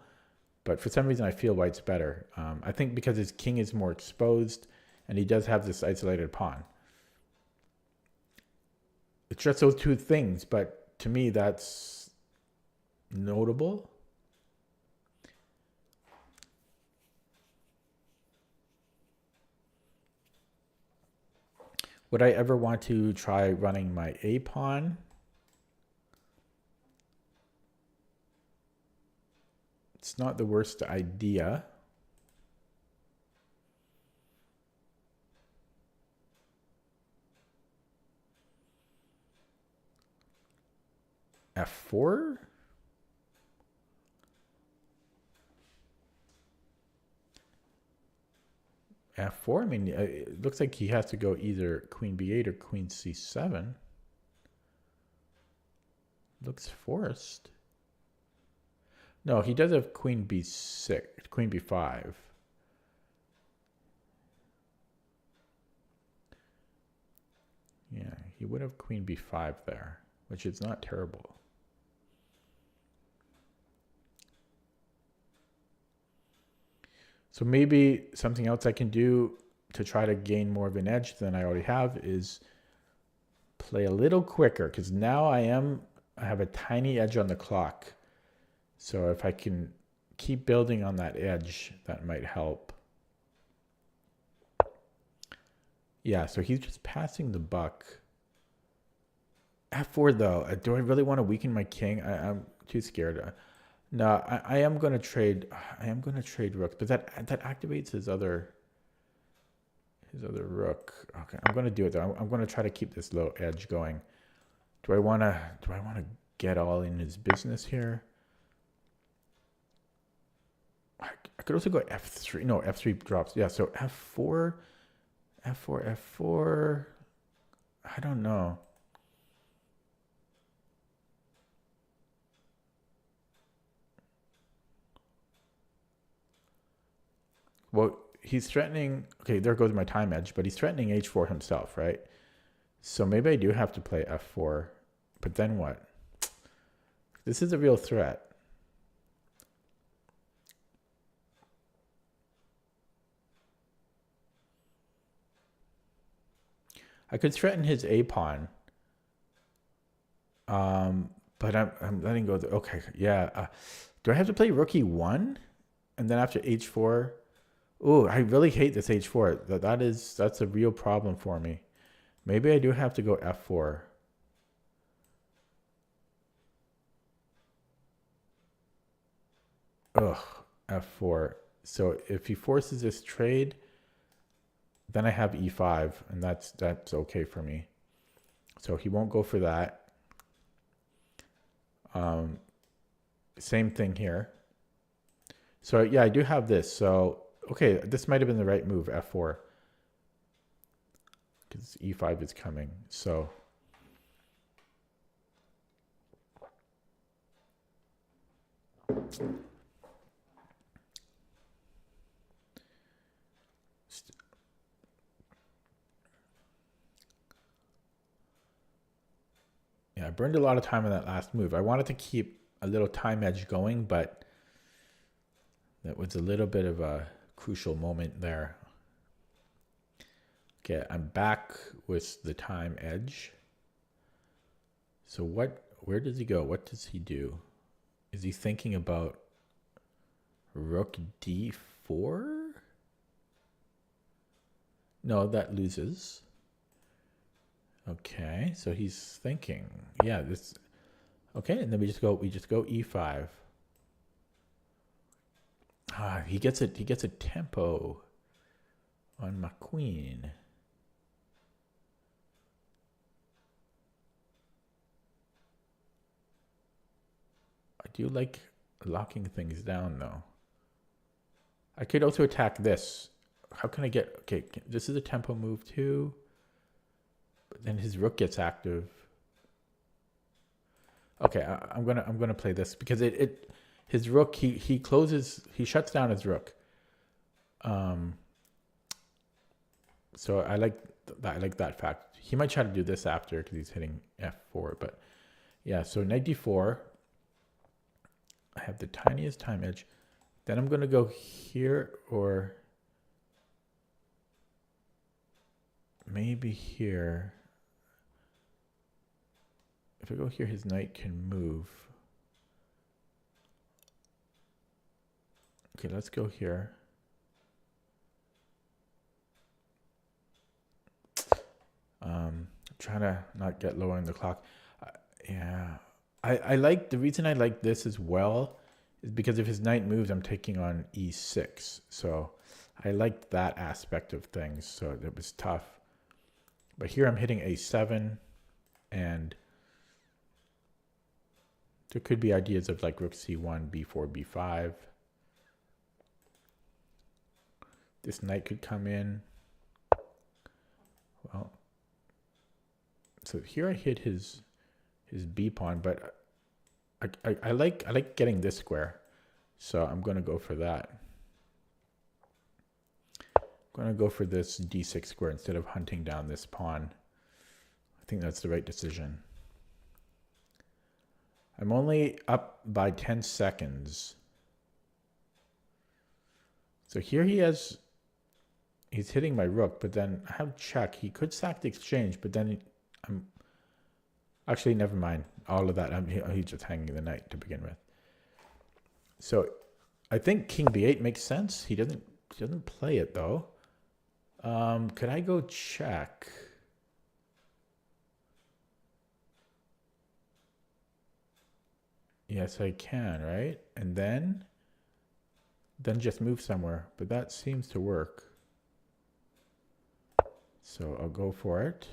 S1: but for some reason, I feel white's better. I think because his king is more exposed, and he does have this isolated pawn. It's just those two things, but to me, that's notable. Would I ever want to try running my A pawn? It's not the worst idea. F4? F4? I mean, it looks like he has to go either queen b8 or queen c7. Looks forced. No, he does have queen b6, queen b5. Yeah, he would have queen b5 there, which is not terrible. So maybe something else I can do to try to gain more of an edge than I already have is play a little quicker, because now I have a tiny edge on the clock. So if I can keep building on that edge, that might help. Yeah, so he's just passing the buck. F4 though, do I really want to weaken my king? I'm too scared. No, I am gonna trade. I am gonna trade rooks, but that activates his other rook. Okay, I'm gonna do it though. I'm gonna try to keep this low edge going. Do I wanna get all in his business here? I could also go F3. No, F3 drops. Yeah, so F4, F4, F4. I don't know. Well, he's threatening. Okay, there goes my time edge, but he's threatening H4 himself, right? So maybe I do have to play F4, but then what? This is a real threat. I could threaten his A pawn, but I'm letting go. Okay, yeah. Do I have to play rook e1, and then after H4? Oh, I really hate this H4. That's a real problem for me. Maybe I do have to go F4. Ugh, F4. So if he forces this trade, then I have E5, and that's okay for me. So he won't go for that. Same thing here. So yeah, I do have this. So okay, this might have been the right move, F4, because E5 is coming. So yeah, I burned a lot of time on that last move. I wanted to keep a little time edge going, but that was a little bit of a crucial moment there. Okay, I'm back with the time edge. So where does he go? What does he do? Is he thinking about rook d4? No, that loses. Okay, so he's thinking. Yeah, this. Okay, and then we just go e5. Ah, he gets a tempo on my queen. I do like locking things down though. I could also attack this. How can I get, okay, this is a tempo move too. But then his rook gets active. Okay, I'm gonna play this because his rook, he shuts down his rook. So I like that fact. He might try to do this after because he's hitting f4, but yeah, so knight d4. I have the tiniest time edge. Then I'm going to go here or maybe here. If I go here, his knight can move. Okay, let's go here. Trying to not get lower in the clock. Yeah. I like, the reason I like this as well is because if his knight moves, I'm taking on e6. So I liked that aspect of things. So it was tough. But here I'm hitting a7, and there could be ideas of like rook c1, b4, b5. This knight could come in. Well, so here I hit his b pawn, but I like getting this square, so I'm going to go for that. I'm going to go for this d6 square instead of hunting down this pawn. I think that's the right decision. I'm only up by 10 seconds. So here he's hitting my rook, but then I have check. He could sack the exchange, but then actually, never mind. All of that, he's just hanging the knight to begin with. So I think king b8 makes sense. He doesn't play it though. Could I go check? Yes, I can, right? And then just move somewhere. But that seems to work. So I'll go for it.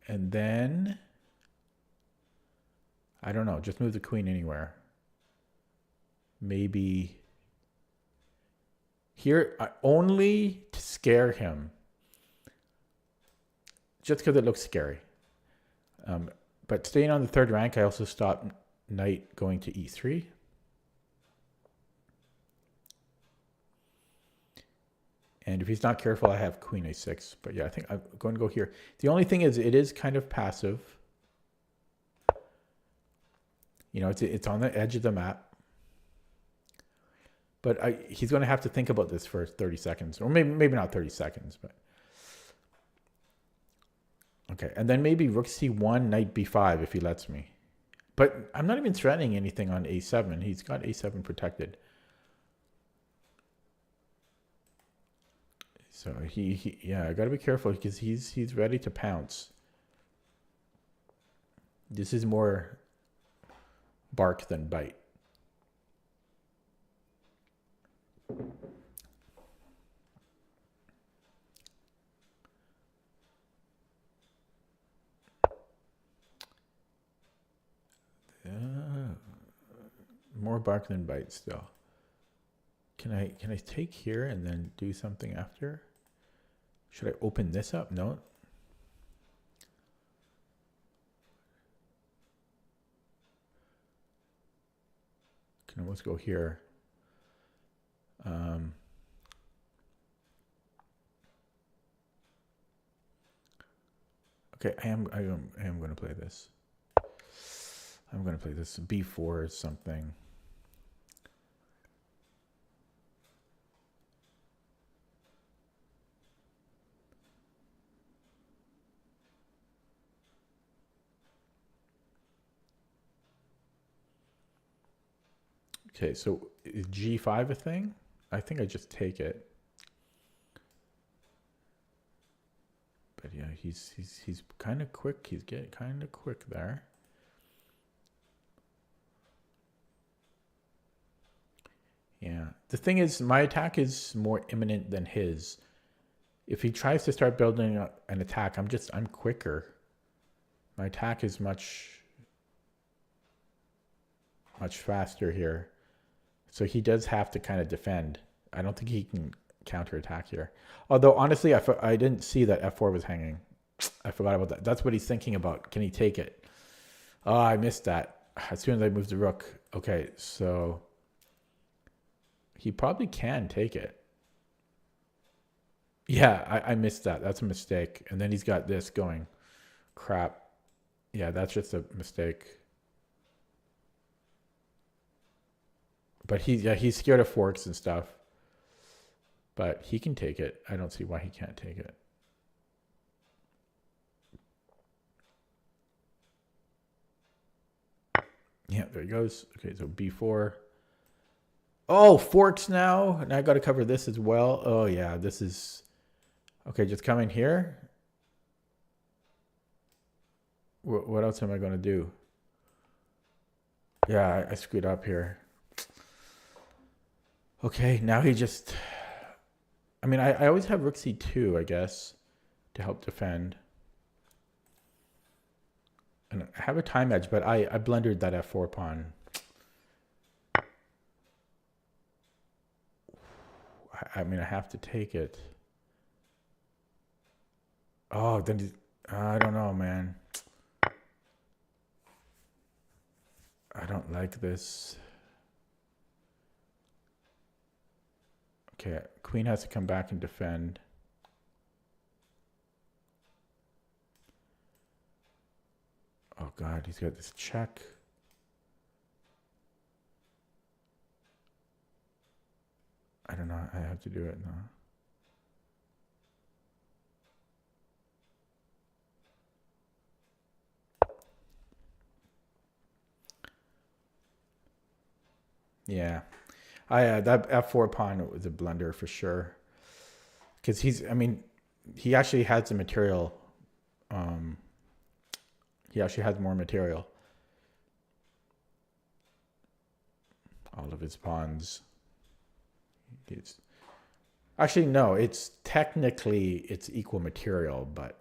S1: And then, I don't know, just move the queen anywhere. Maybe here, only to scare him. Just because it looks scary. But staying on the third rank, I also stopped knight going to e3. And if he's not careful, I have queen a6. But yeah, I think I'm going to go here. The only thing is it is kind of passive. You know, it's on the edge of the map. But he's going to have to think about this for 30 seconds. Or maybe not 30 seconds. But okay, and then maybe rook c1, knight b5 if he lets me. But I'm not even threatening anything on a7. He's got a7 protected. So yeah, I gotta be careful because he's ready to pounce. This is more bark than bite. More bark than bite still. Can I take here and then do something after? Should I open this up? No. Can almost go here. Okay, I am going to play this. I'm going to play this b4 or something. Okay, so is g5 a thing? I think I just take it. But yeah, he's kind of quick. He's getting kind of quick there. Yeah. The thing is, my attack is more imminent than his. If he tries to start building an attack, I'm quicker. My attack is much faster here. So he does have to kind of defend. I don't think he can counterattack here. Although, honestly, I didn't see that f4 was hanging. I forgot about that. That's what he's thinking about. Can he take it? Oh, I missed that. As soon as I moved the rook. Okay, so he probably can take it. Yeah, I missed that. That's a mistake. And then he's got this going. Crap. Yeah, that's just a mistake. But he's scared of forks and stuff. But he can take it. I don't see why he can't take it. Yeah, there he goes. Okay, so b4. Oh, forks now. And I got to cover this as well. Oh, yeah, this is... Okay, just come in here. What else am I going to do? Yeah, I screwed up here. Okay, now he just... I mean, I always have rook c2, I guess, to help defend. And I have a time edge, but I blundered that f4 pawn. I mean, I have to take it. Oh, then I don't know, man. I don't like this. Okay, queen has to come back and defend. Oh God, he's got this check. I don't know. I have to do it now. Yeah. That f4 pawn was a blunder for sure. Because he actually has the material. He actually has more material. All of his pawns. Actually, no, it's equal material, but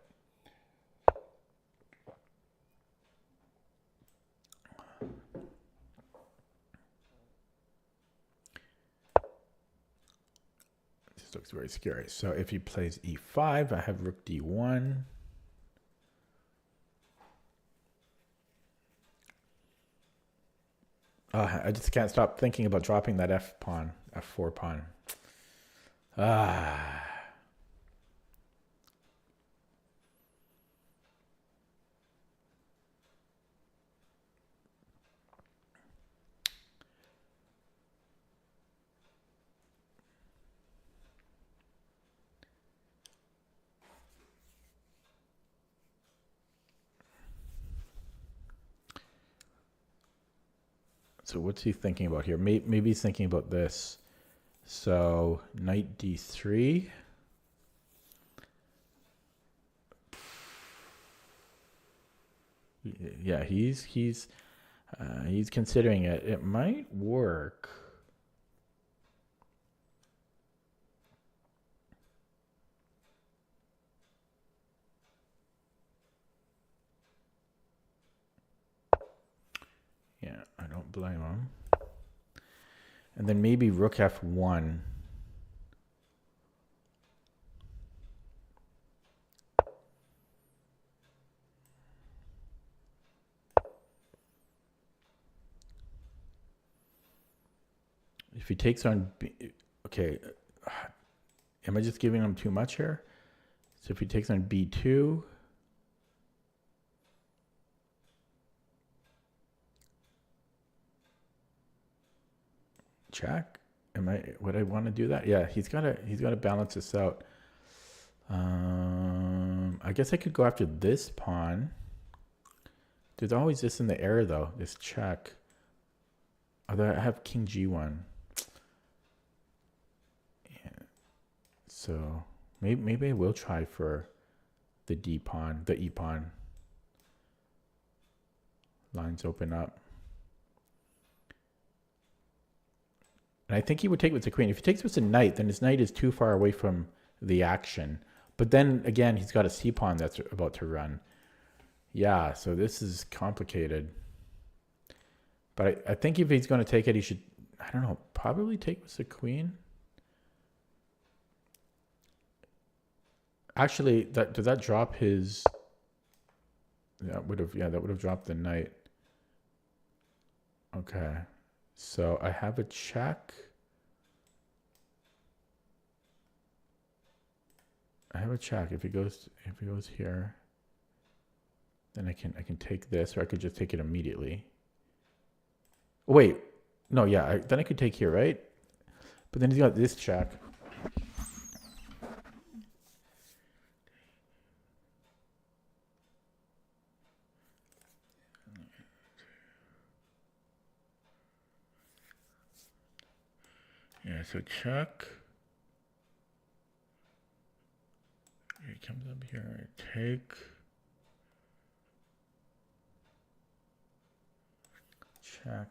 S1: this looks very scary. So if he plays e5, I have rook d1. I just can't stop thinking about dropping that f4 pawn. So what's he thinking about here? Maybe he's thinking about this. So knight d3. Yeah, he's considering it. It might work. Yeah, I don't blame him. And then maybe rook f1. If he takes on B, okay, am I just giving him too much here? So if he takes on b2, check. Would I want to do that? Yeah, he's got to balance this out. I guess I could go after this pawn. There's always this in the air though, this check. Although I have king g1. Yeah. So maybe I will try for the D pawn, the E pawn. Lines open up. And I think he would take with the queen. If he takes with the knight, then his knight is too far away from the action. But then again, he's got a C pawn that's about to run. Yeah, so this is complicated. But I think if he's going to take it, he should, I don't know, probably take with the queen. Actually, does that drop his? That would have dropped the knight. Okay, so I have a check. I have a check. If he goes here, then I can take this, or I could just take it immediately. Oh, wait, no, yeah, then I could take here, right? But then he's got this check. Yeah, so check. He comes up here, take. Check.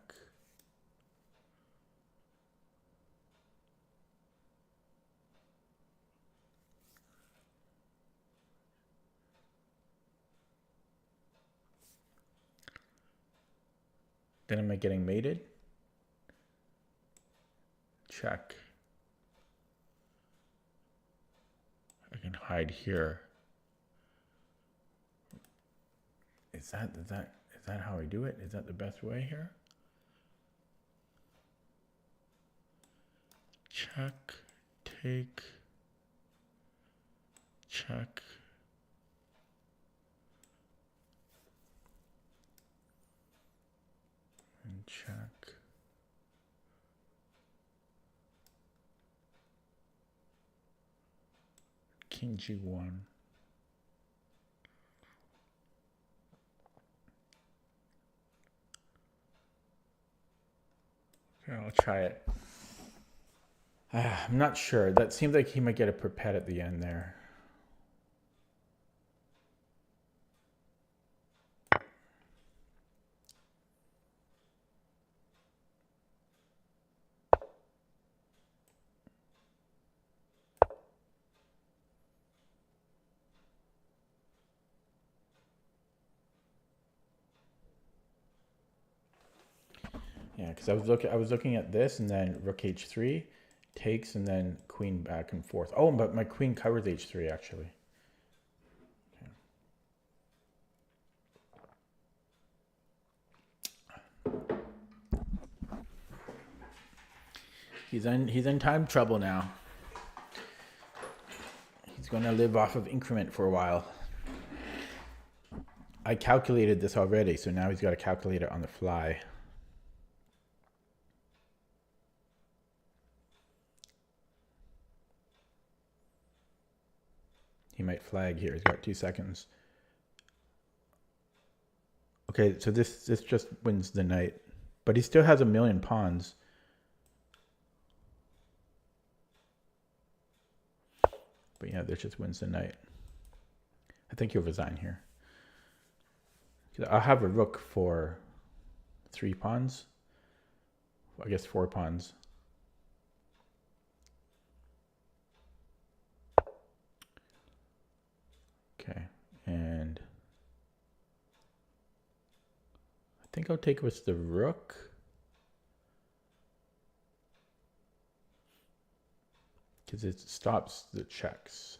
S1: Then am I getting mated? Check. I can hide here. Is that how I do it? Is that the best way here? Check, take, check. And check. King G1. Okay, I'll try it. I'm not sure. That seems like he might get a perpet at the end there. Yeah, because I was looking at this, and then rook h3 takes, and then queen back and forth. Oh, but my queen covers h3 actually. Okay. He's in time trouble now. He's going to live off of increment for a while. I calculated this already, so now he's got to calculate it on the fly. He might flag here. He's got 2 seconds. Okay, so this just wins the knight. But he still has a million pawns. But yeah, this just wins the knight. I think he'll resign here. I'll have a rook for 3 pawns. I guess 4 pawns. Okay, and I think I'll take with the rook. Because it stops the checks.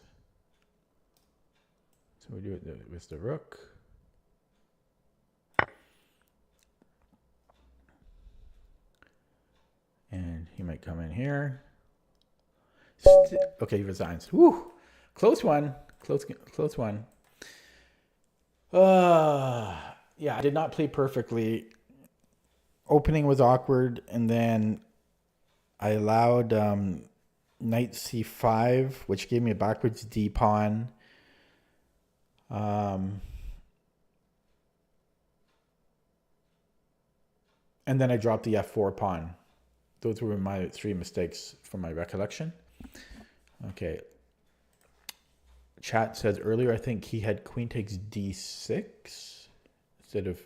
S1: So we do it with the rook. And he might come in here. Okay, he resigns. Woo! Close one. Close one. Yeah, I did not play perfectly. Opening was awkward, and then I allowed knight c5, which gave me a backwards d pawn. And then I dropped the f4 pawn. Those were my 3 mistakes from my recollection. Okay. Chat says earlier, I think he had queen takes d6 instead of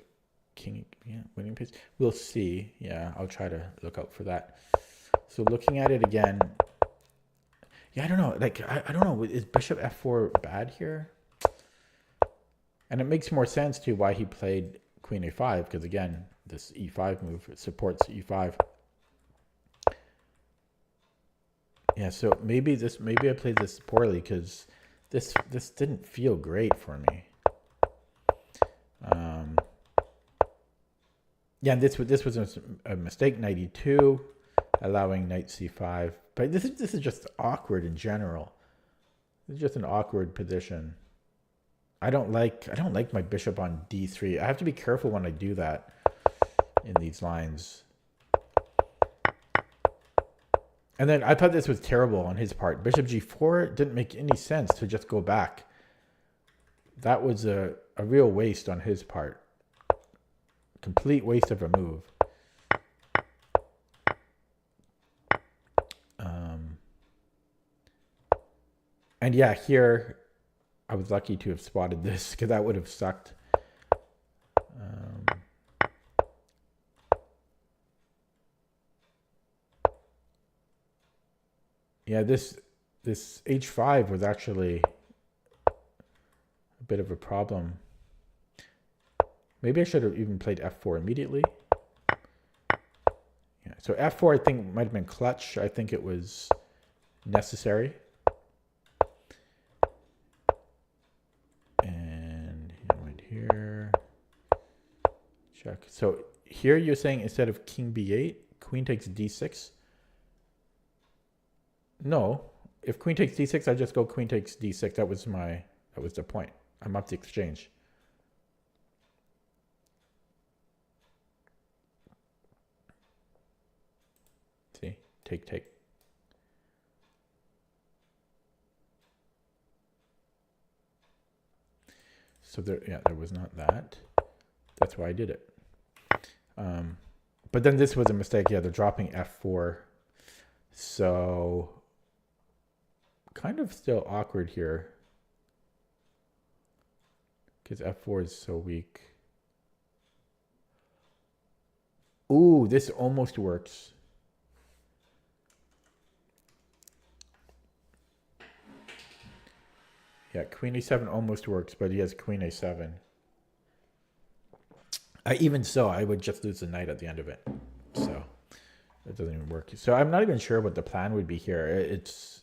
S1: king. Yeah, winning piece. We'll see. Yeah, I'll try to look out for that. So looking at it again, yeah, I don't know. Like, I don't know. Is bishop f4 bad here? And it makes more sense to why he played queen a5, because again, this e5 move supports e5. Yeah, so maybe I played this poorly because this didn't feel great for me. Yeah, this was a mistake. Knight e2, allowing knight c5. But this is just awkward in general. This is just an awkward position. I don't like my bishop on d3. I have to be careful when I do that in these lines. And then I thought this was terrible on his part. Bishop g4 didn't make any sense to just go back. That was a real waste on his part. Complete waste of a move. And yeah, here I was lucky to have spotted this because that would have sucked. Yeah, this h5 was actually a bit of a problem. Maybe I should have even played f4 immediately. Yeah, so f4 I think might have been clutch. I think it was necessary. And right here, check. So here you're saying instead of king b8, queen takes d6. No, if queen takes d6, I just go queen takes d6. That was the point. I'm up to exchange. See, take. So there was not that. That's why I did it. But then this was a mistake. Yeah, they're dropping f4. So kind of still awkward here because f4 is so weak. Ooh, this almost works. Yeah, queen a7 almost works, but he has queen a7. Even so, I would just lose the knight at the end of it. So it doesn't even work. So I'm not even sure what the plan would be here. It's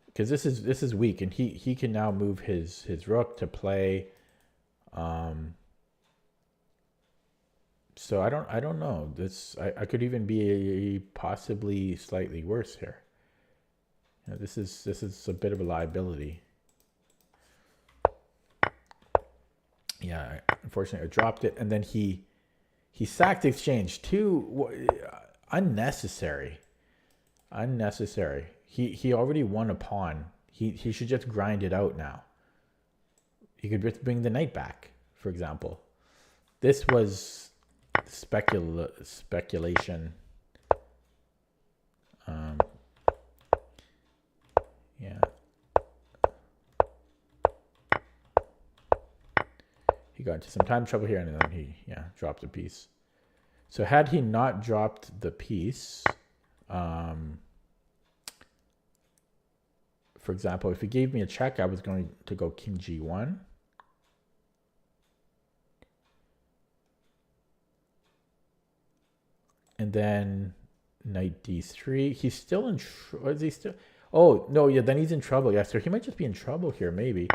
S1: because this is weak, and he can now move his rook to play. So I don't know. This I could even be possibly slightly worse here. You know, this is a bit of a liability. Yeah, unfortunately I dropped it, and then he sacked exchange. Unnecessary. He already won a pawn. He should just grind it out now. He could just bring the knight back, for example. This was speculation. Yeah. He got into some time trouble here, and then he dropped a piece. So had he not dropped the piece, for example, if he gave me a check, I was going to go king g1. And then knight d3. He's still in is he still? Oh, no, yeah, then he's in trouble. Yeah, so he might just be in trouble here, maybe.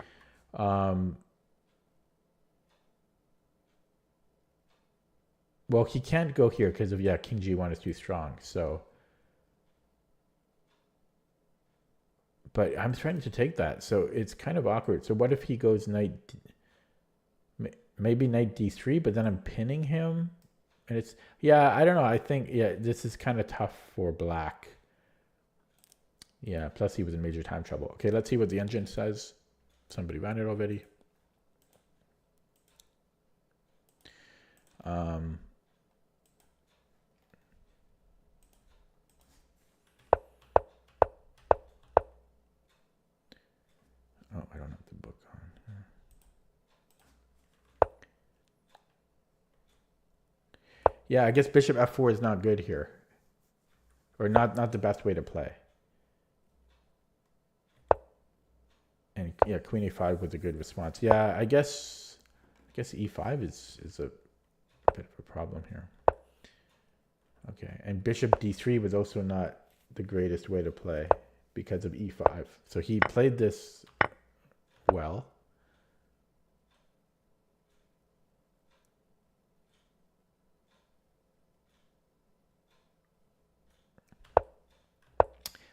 S1: Well, he can't go here because of, king g1 is too strong. So, but I'm threatening to take that. So it's kind of awkward. So what if he goes maybe knight d3, but then I'm pinning him? And it's, I don't know. I think, this is kind of tough for black. Yeah, plus he was in major time trouble. Okay, let's see what the engine says. Somebody ran it already. Oh, I don't have the Yeah, I guess bishop f4 is not good here. Or not the best way to play. And yeah, queen a5 was a good response. Yeah, I guess e5 is a bit of a problem here. Okay, and bishop d3 was also not the greatest way to play because of e5. So he played this well.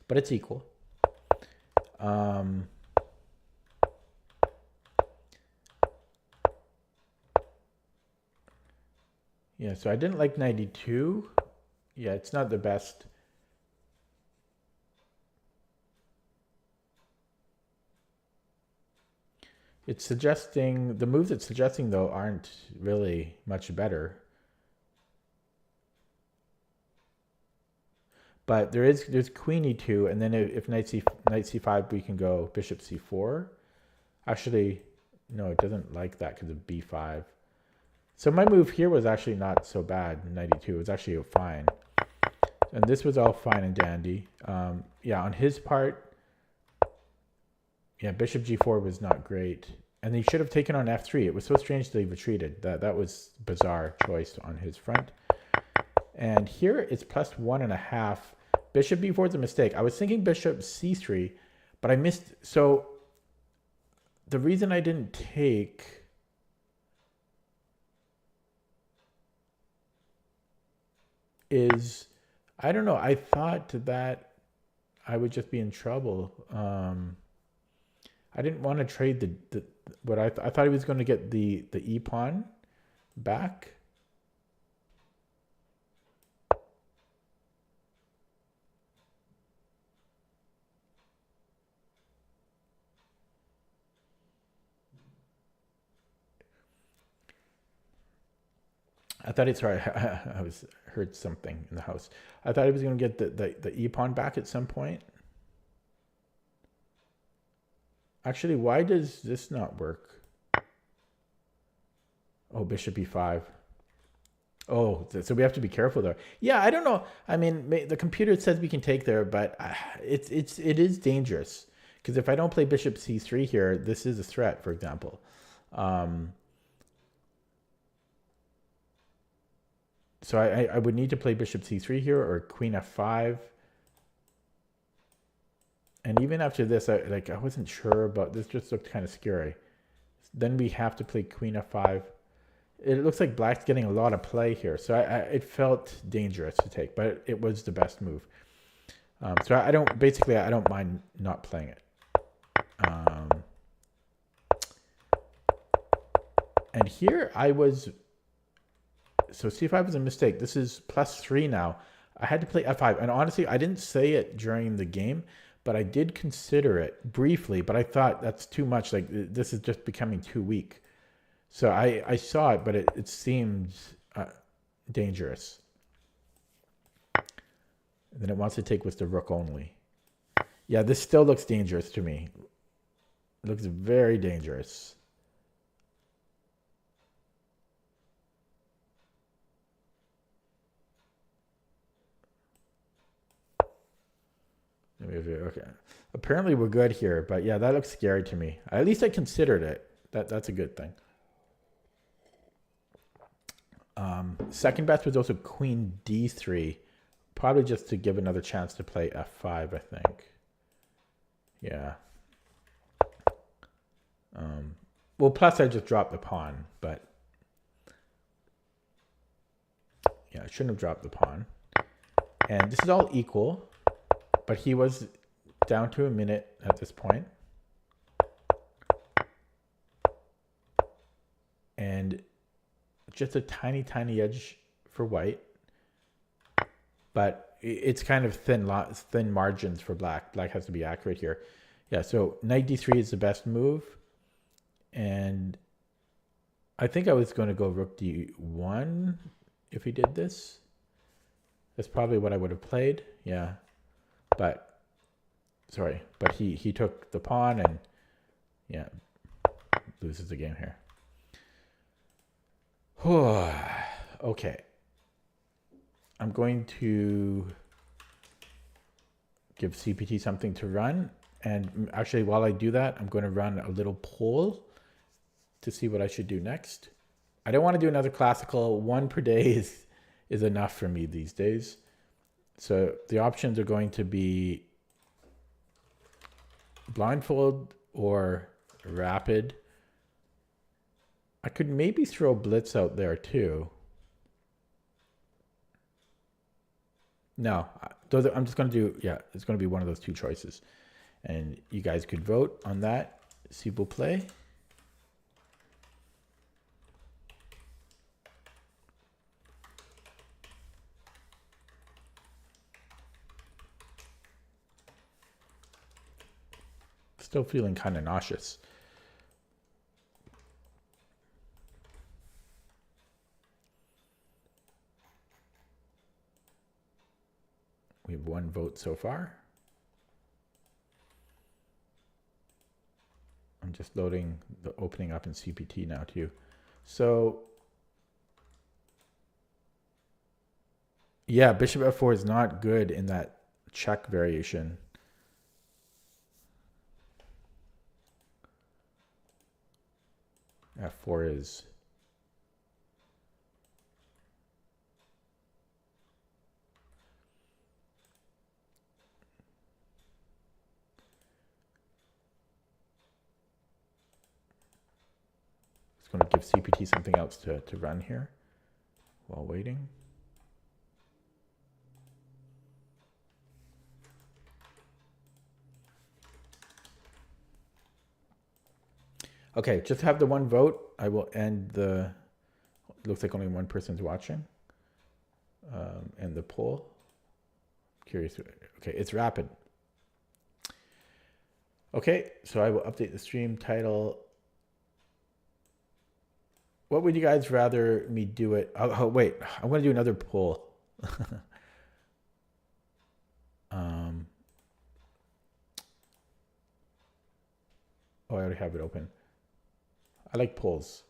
S1: But it's equal. Yeah, so I didn't like 92. Yeah, it's not the best. It's suggesting, the moves it's suggesting though aren't really much better. But there's queen e2, and then if knight c5, we can go bishop c4. Actually, no, it doesn't like that because of b5. So my move here was actually not so bad. 92 was actually fine, and this was all fine and dandy. Yeah, on his part, yeah, bishop g4 was not great, and he should have taken on f3. It was so strange that he retreated. That was bizarre choice on his front. And here it's plus 1.5. Bishop b4 is a mistake. I was thinking bishop c3, but I missed. So the reason I didn't take is, I don't know. I thought that I would just be in trouble. I didn't want to trade what I thought he was going to get the e pawn back. I thought it's sorry. I heard something in the house. I thought he was going to get the e pawn back at some point. Actually, why does this not work? Oh, bishop e5. Oh, so we have to be careful there. Yeah, I don't know. I mean, the computer says we can take there, but it is dangerous because if I don't play bishop c3 here, this is a threat. For example. So I would need to play bishop c3 here or queen f5. And even after this, I wasn't sure about this. Just looked kind of scary. Then we have to play queen f5. It looks like black's getting a lot of play here. So it felt dangerous to take, but it was the best move. So I don't mind not playing it. And here so c5 was a mistake. This is +3 now. I had to play f5. And honestly, I didn't say it during the game, but I did consider it briefly. But I thought that's too much. Like, this is just becoming too weak. So I saw it, but it seemed dangerous. And then it wants to take with the rook only. Yeah, this still looks dangerous to me. It looks very dangerous. Okay. Apparently we're good here, but yeah, that looks scary to me. At least I considered it. That's a good thing. Second best was also queen d3, probably just to give another chance to play f5, I think. Yeah. Well, plus I just dropped the pawn, but yeah, I shouldn't have dropped the pawn. And this is all equal. But he was down to a minute at this point. And just a tiny, tiny edge for white. But it's kind of thin margins for black. Black has to be accurate here. Yeah, so knight d3 is the best move. And I think I was going to go rook d1 if he did this. That's probably what I would have played. Yeah. But he took the pawn and yeah, loses the game here. Okay. I'm going to give CPT something to run. And actually, while I do that, I'm going to run a little poll to see what I should do next. I don't want to do another classical. One per day is enough for me these days. So the options are going to be blindfold or rapid. I could maybe throw blitz out there too. No, I'm just going to do, yeah, it's going to be one of those two choices. And you guys could vote on that. S'il vous plaît. Still feeling kind of nauseous. We have one vote so far. I'm just loading the opening up in CPT now too. So yeah, bishop f4 is not good in that check variation. F4 is going to give CPT something else to run here while waiting. Okay, just have the one vote. I will end the, looks like only one person's watching. And the poll. Curious. Okay, it's rapid. Okay, so I will update the stream title. What would you guys rather me do it? Oh wait, I'm going to do another poll. Oh, I already have it open. I like polls.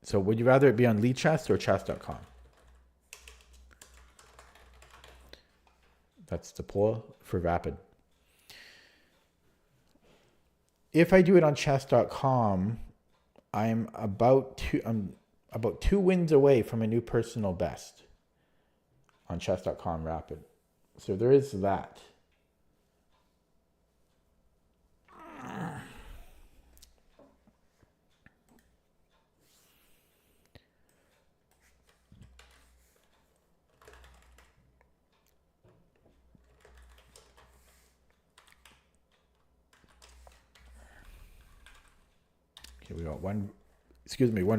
S1: So would you rather it be on Lichess or chess.com? That's the poll for rapid. If I do it on chess.com, I'm about 2 wins away from a new personal best on chess.com rapid. So there is that. Okay, we got one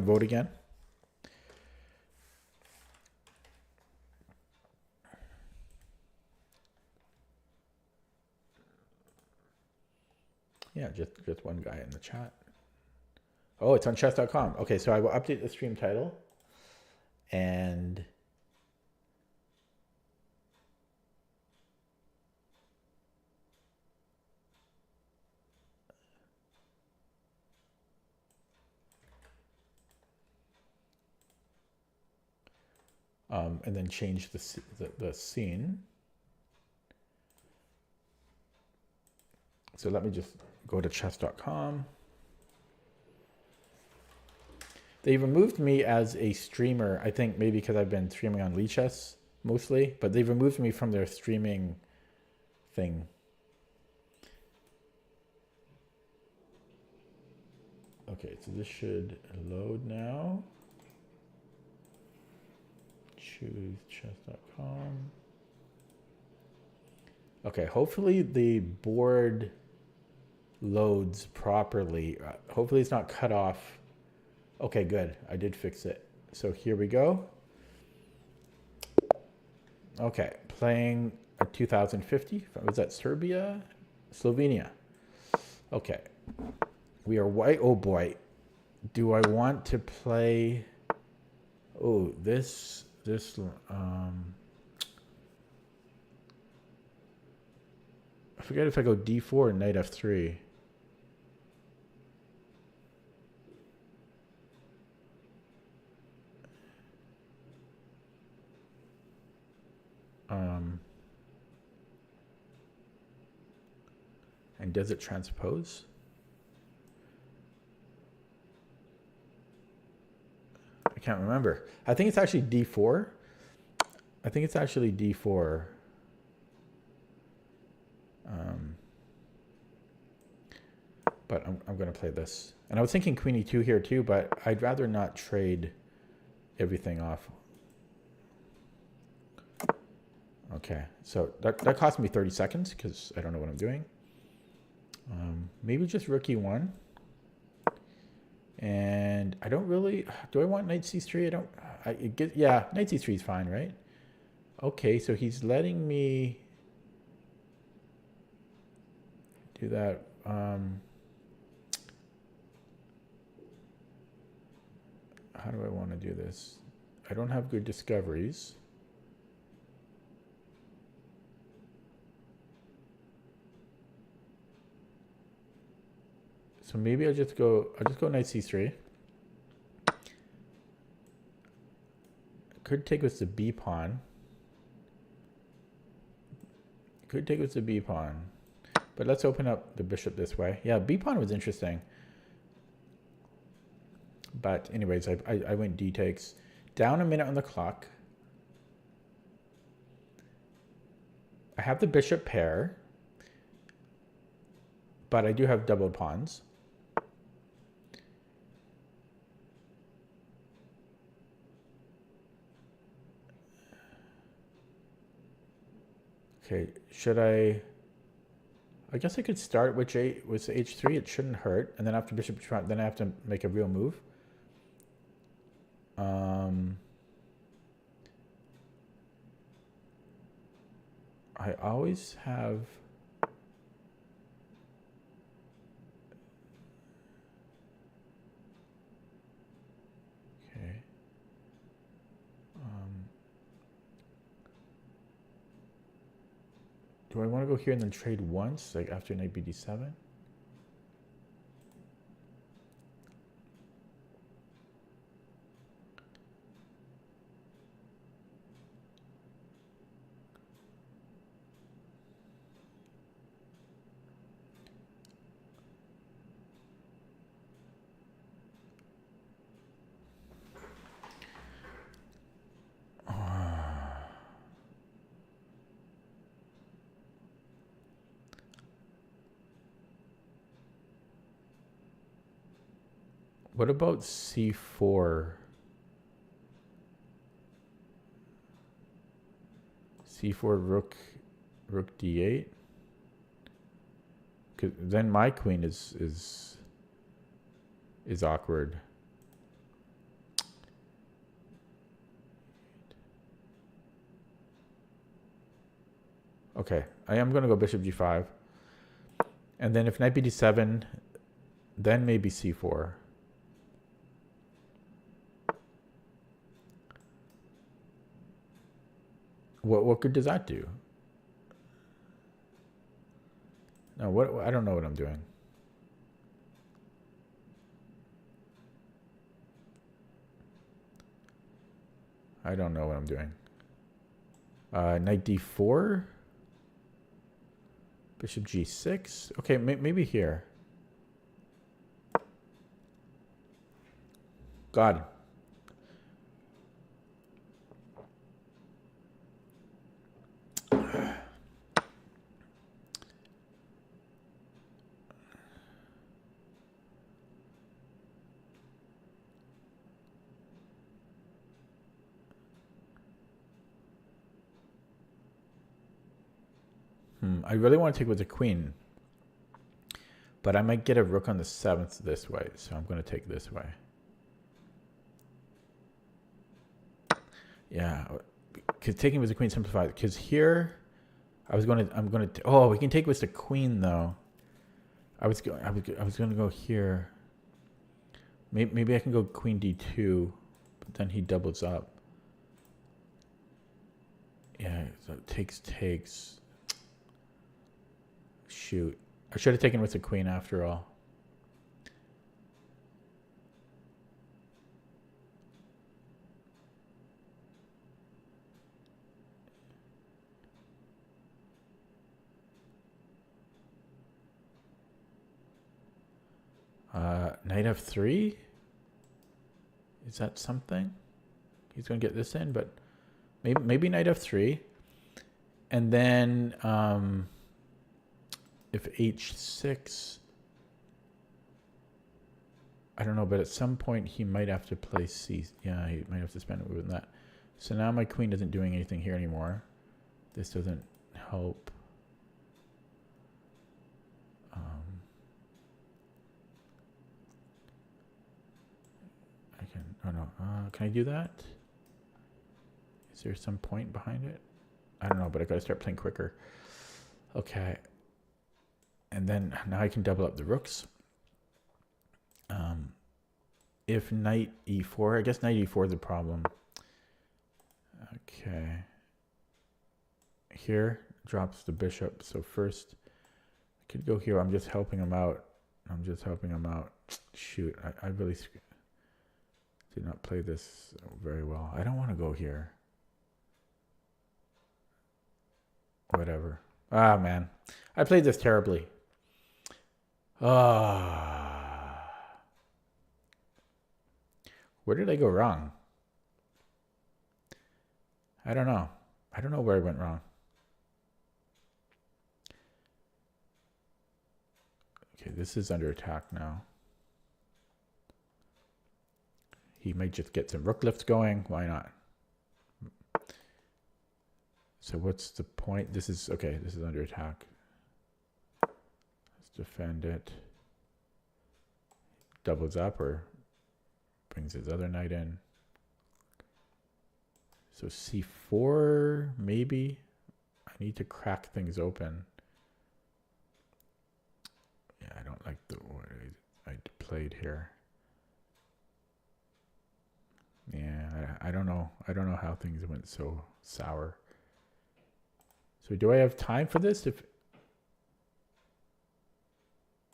S1: vote again. Yeah, just one guy in the chat. Oh, it's on chess.com. Okay, so I will update the stream title. And then change the scene. So let me just go to chess.com. They removed me as a streamer, I think maybe because I've been streaming on Lichess mostly, but they removed me from their streaming thing. Okay, so this should load now. Choose chess.com. Okay, hopefully the board loads properly. Hopefully it's not cut off. Okay, good. I did fix it. So here we go. Okay, playing a 2050. Was that Serbia? Slovenia. Okay. We are white. Oh boy. Do I want to play? Oh, this I forget if I go d4 and knight f3. And does it transpose? I can't remember. I think it's actually d4. I think it's actually d4. But I'm going to play this. And I was thinking queen e2 here too, but I'd rather not trade everything off. Okay, so that cost me 30 seconds because I don't know what I'm doing. Maybe just rook e1. And I don't really... Do I want knight c3? I don't... yeah, knight c3 is fine, right? Okay, so he's letting me do that. How do I want to do this? I don't have good discoveries. So maybe I'll just go knight c3. Could take with the b pawn. Could take with the b pawn. But let's open up the bishop this way. Yeah, b pawn was interesting. But anyways, I went d takes. Down a minute on the clock. I have the bishop pair. But I do have double pawns. Okay, should I guess I could start with h3. It shouldn't hurt. And then after bishop, then I have to make a real move. I always have... Okay. Do I want to go here and then trade once, like after knight bd7? What about c4? c4 rook d8? Cause then my queen is awkward. Okay, I am going to go bishop g5. And then if knight bd7, then maybe c4. What good does that do? No, I don't know what I'm doing. I don't know what I'm doing. Knight d4. Bishop g6. Okay, maybe here. God. I really want to take with the queen. But I might get a rook on the 7th this way, so I'm going to take this way. Yeah, because taking with the queen simplifies. Because here, I'm going to. Oh, we can take with the queen though. I was going to go here. Maybe I can go queen d2, but then he doubles up. Yeah, so takes. Shoot. I should have taken with the queen after all. Knight f3? Is that something? He's going to get this in, but maybe knight f3. And then if h6, I don't know, but at some point he might have to play c. Yeah, he might have to spend a move on that. So now my queen isn't doing anything here anymore. This doesn't help. I can, oh no, can I do that? Is there some point behind it? I don't know, but I gotta start playing quicker. Okay. And then now I can double up the rooks. If knight e4, I guess knight e4 is a problem. Okay. Here drops the bishop. So first, I could go here. I'm just helping him out. Shoot, I really did not play this very well. I don't want to go here. Whatever. Ah, man. I played this terribly. Where did I go wrong? I don't know. I don't know where I went wrong. Okay, this is under attack now. He might just get some rook lifts going. Why not? So what's the point? This is, okay, this is under attack. Let's defend it. Doubles up or brings his other knight in. So c4, maybe. I need to crack things open. Yeah, I don't like the way I played here. Yeah, I don't know. I don't know how things went so sour. So do I have time for this?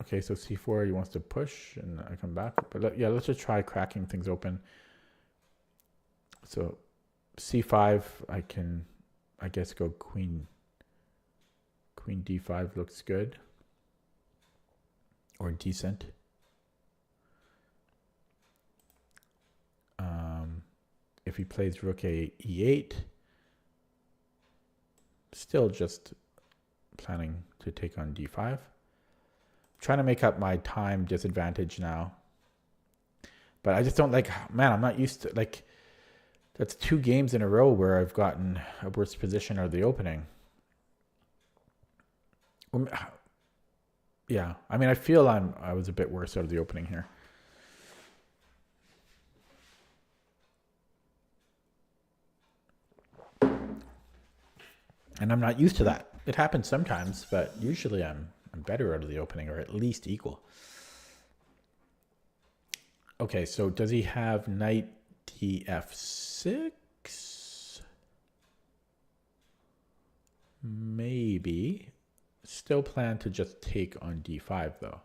S1: Okay, so c4, he wants to push, and I come back. But yeah, let's just try cracking things open. So c5, I guess go queen d5 looks good. Or decent. If he plays rook e8, still just planning to take on d5. Trying to make up my time disadvantage now. But I just don't like, man, I'm not used to, like, that's 2 games in a row where I've gotten a worse position or the opening. Yeah, I mean, I feel I was a bit worse out of the opening here. And I'm not used to that. It happens sometimes, but usually I'm better out of the opening, or at least equal. Okay, so does he have knight df6? Maybe. Still plan to just take on d5 though.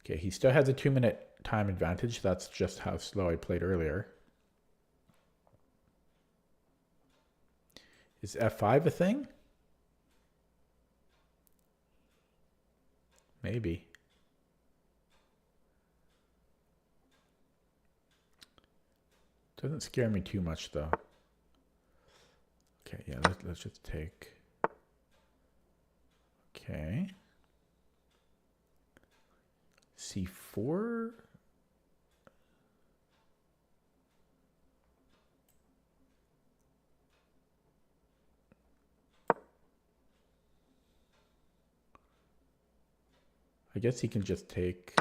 S1: Okay, he still has a 2-minute time advantage. That's just how slow I played earlier. Is f5 a thing? Maybe. Doesn't scare me too much though. Okay, yeah, let's just take. Okay. c4. I guess he can just take.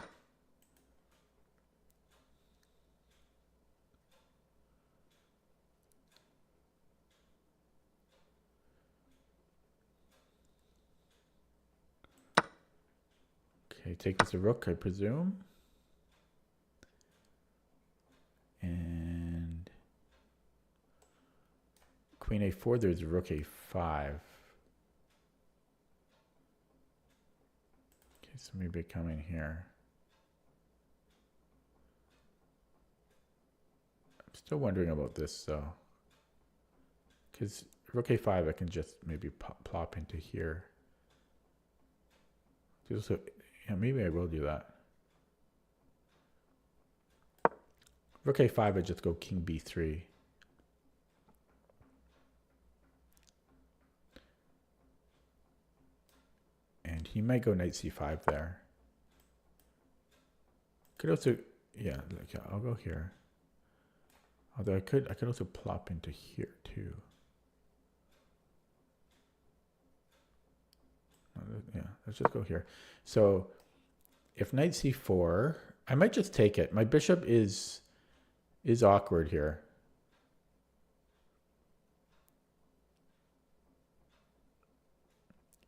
S1: Okay, take this a rook, I presume. And queen a4, there's rook a5. Okay, so maybe come in here. I'm still wondering about this though. Because rook a5, I can just maybe plop into here. So, yeah, maybe I will do that. Rook a5, I just go king b3. And he might go knight c5 there. Could also, yeah, like, I'll go here. Although I could also plop into here too. Yeah, let's just go here. So if knight c4, I might just take it. My bishop is awkward here.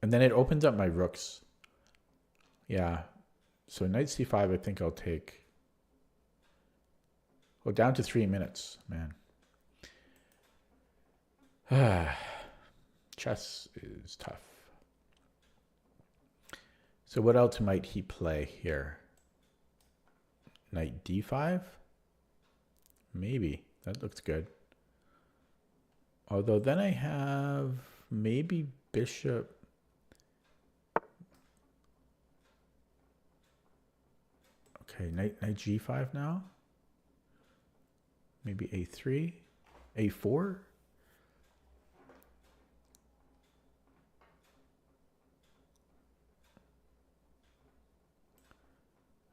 S1: And then it opens up my rooks. Yeah. So knight c5, I think I'll take. Well, down to 3 minutes, man. Chess is tough. So what else might he play here? Knight d5? Maybe. That looks good. Although then I have maybe bishop. Okay, knight g5 now. Maybe a3, a4.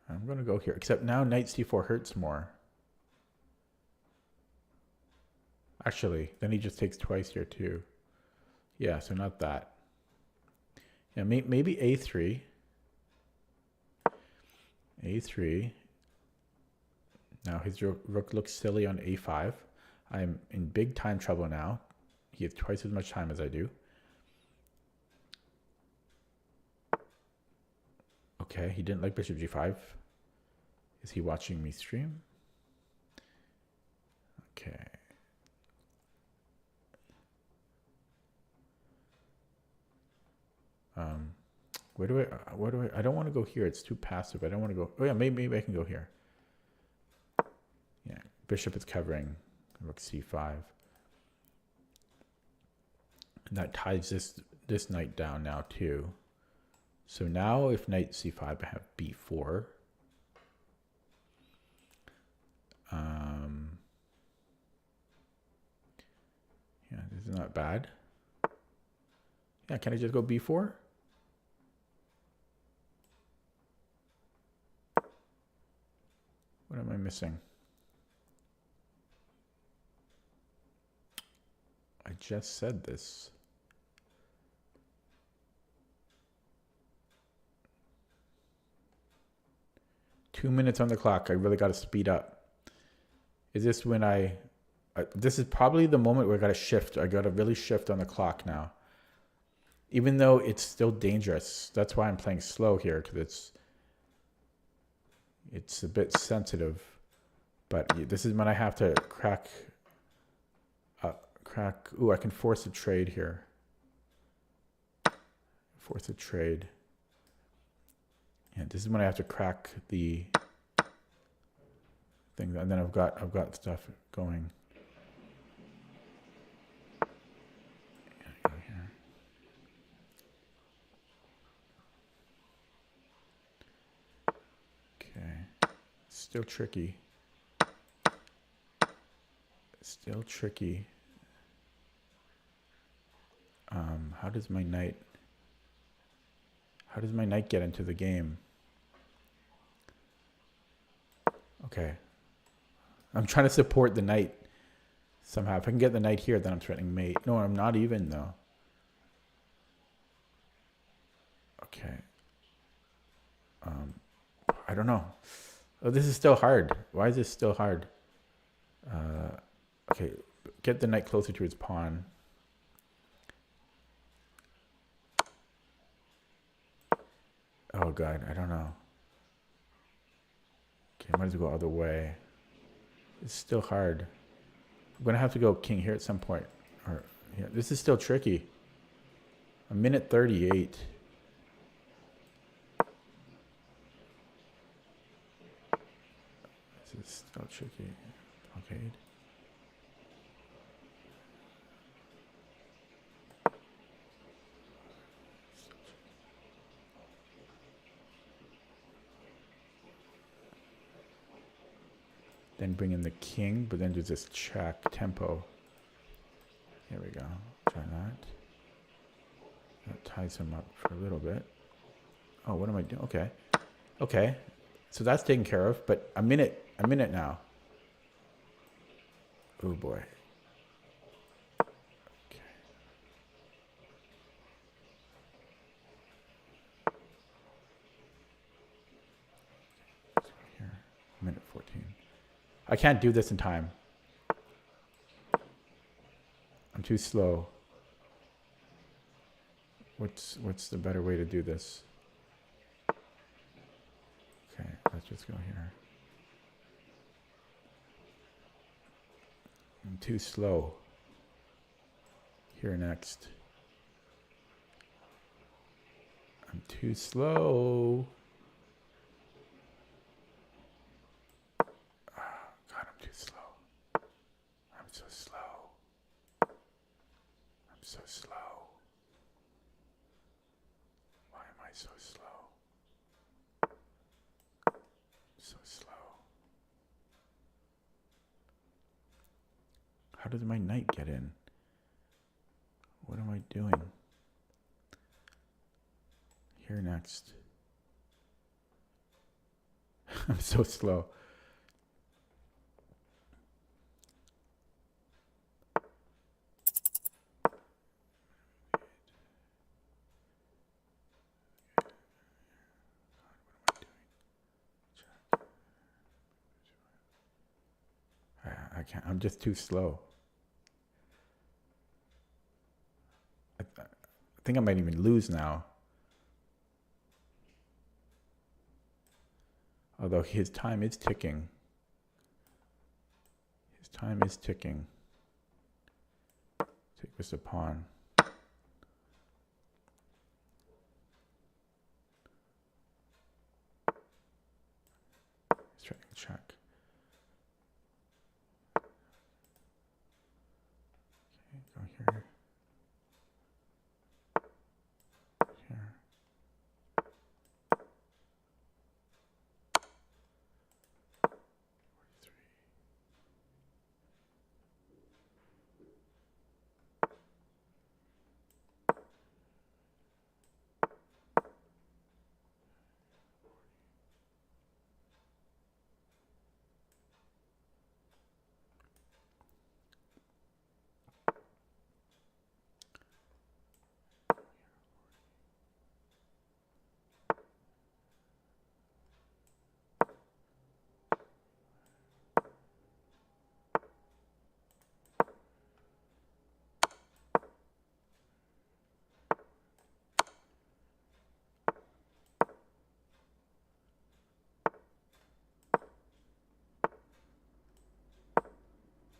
S1: I'm going to go here, except now knight c4 hurts more. Actually, then he just takes twice here too. Yeah, so not that. Yeah, maybe a3. a3. Now his rook looks silly on a5. I'm in big time trouble now. He has twice as much time as I do. Okay, he didn't like bishop g5. Is he watching me stream? Okay. Where do I don't want to go here. It's too passive. I don't want to go. Oh yeah, maybe I can go here. Yeah, bishop is covering rook c5. And that ties this knight down now too. So now if knight c5, I have b4. Yeah, this is not bad. Yeah, can I just go b4? What am I missing? I just said this. Two minutes on the clock. I really got to speed up. Is this when this is probably the moment where I got to shift. I got to really shift on the clock now. Even though it's still dangerous. That's why I'm playing slow here, because it's a bit sensitive. But this is when I have to crack. Ooh, I can force a trade here. Force a trade. Yeah, this is when I have to crack the thing, and then I've got stuff going. Okay, still tricky. Still tricky. How does my knight get into the game? Okay. I'm trying to support the knight somehow. If I can get the knight here, then I'm threatening mate. No, I'm not even though. Okay. I don't know. Oh, this is still hard. Why is this still hard? Okay, get the knight closer to its pawn. Oh god, I don't know. Okay, I might as well go other way. It's still hard. I'm gonna have to go king here at some point. Or yeah, this is still tricky. A minute 38. This is still tricky. Okay. Then bring in the king, but then there's this check tempo. Here we go. Try that. That ties him up for a little bit. Oh, what am I doing? Okay. Okay. So that's taken care of, but a minute now. Oh boy. Okay. Here, minute 14. I can't do this in time. I'm too slow. What's the better way to do this? Okay, let's just go here. I'm too slow. Here next. I'm too slow. Oh, God, I'm too slow. I'm so slow. I'm so slow. Why am I so slow? So slow. How does my knight get in? What am I doing? Here next. I'm so slow. I can't. I'm just too slow. I think I might even lose now. Although his time is ticking. His time is ticking. Take this a pawn. Let's try to check. Okay, go here. Here.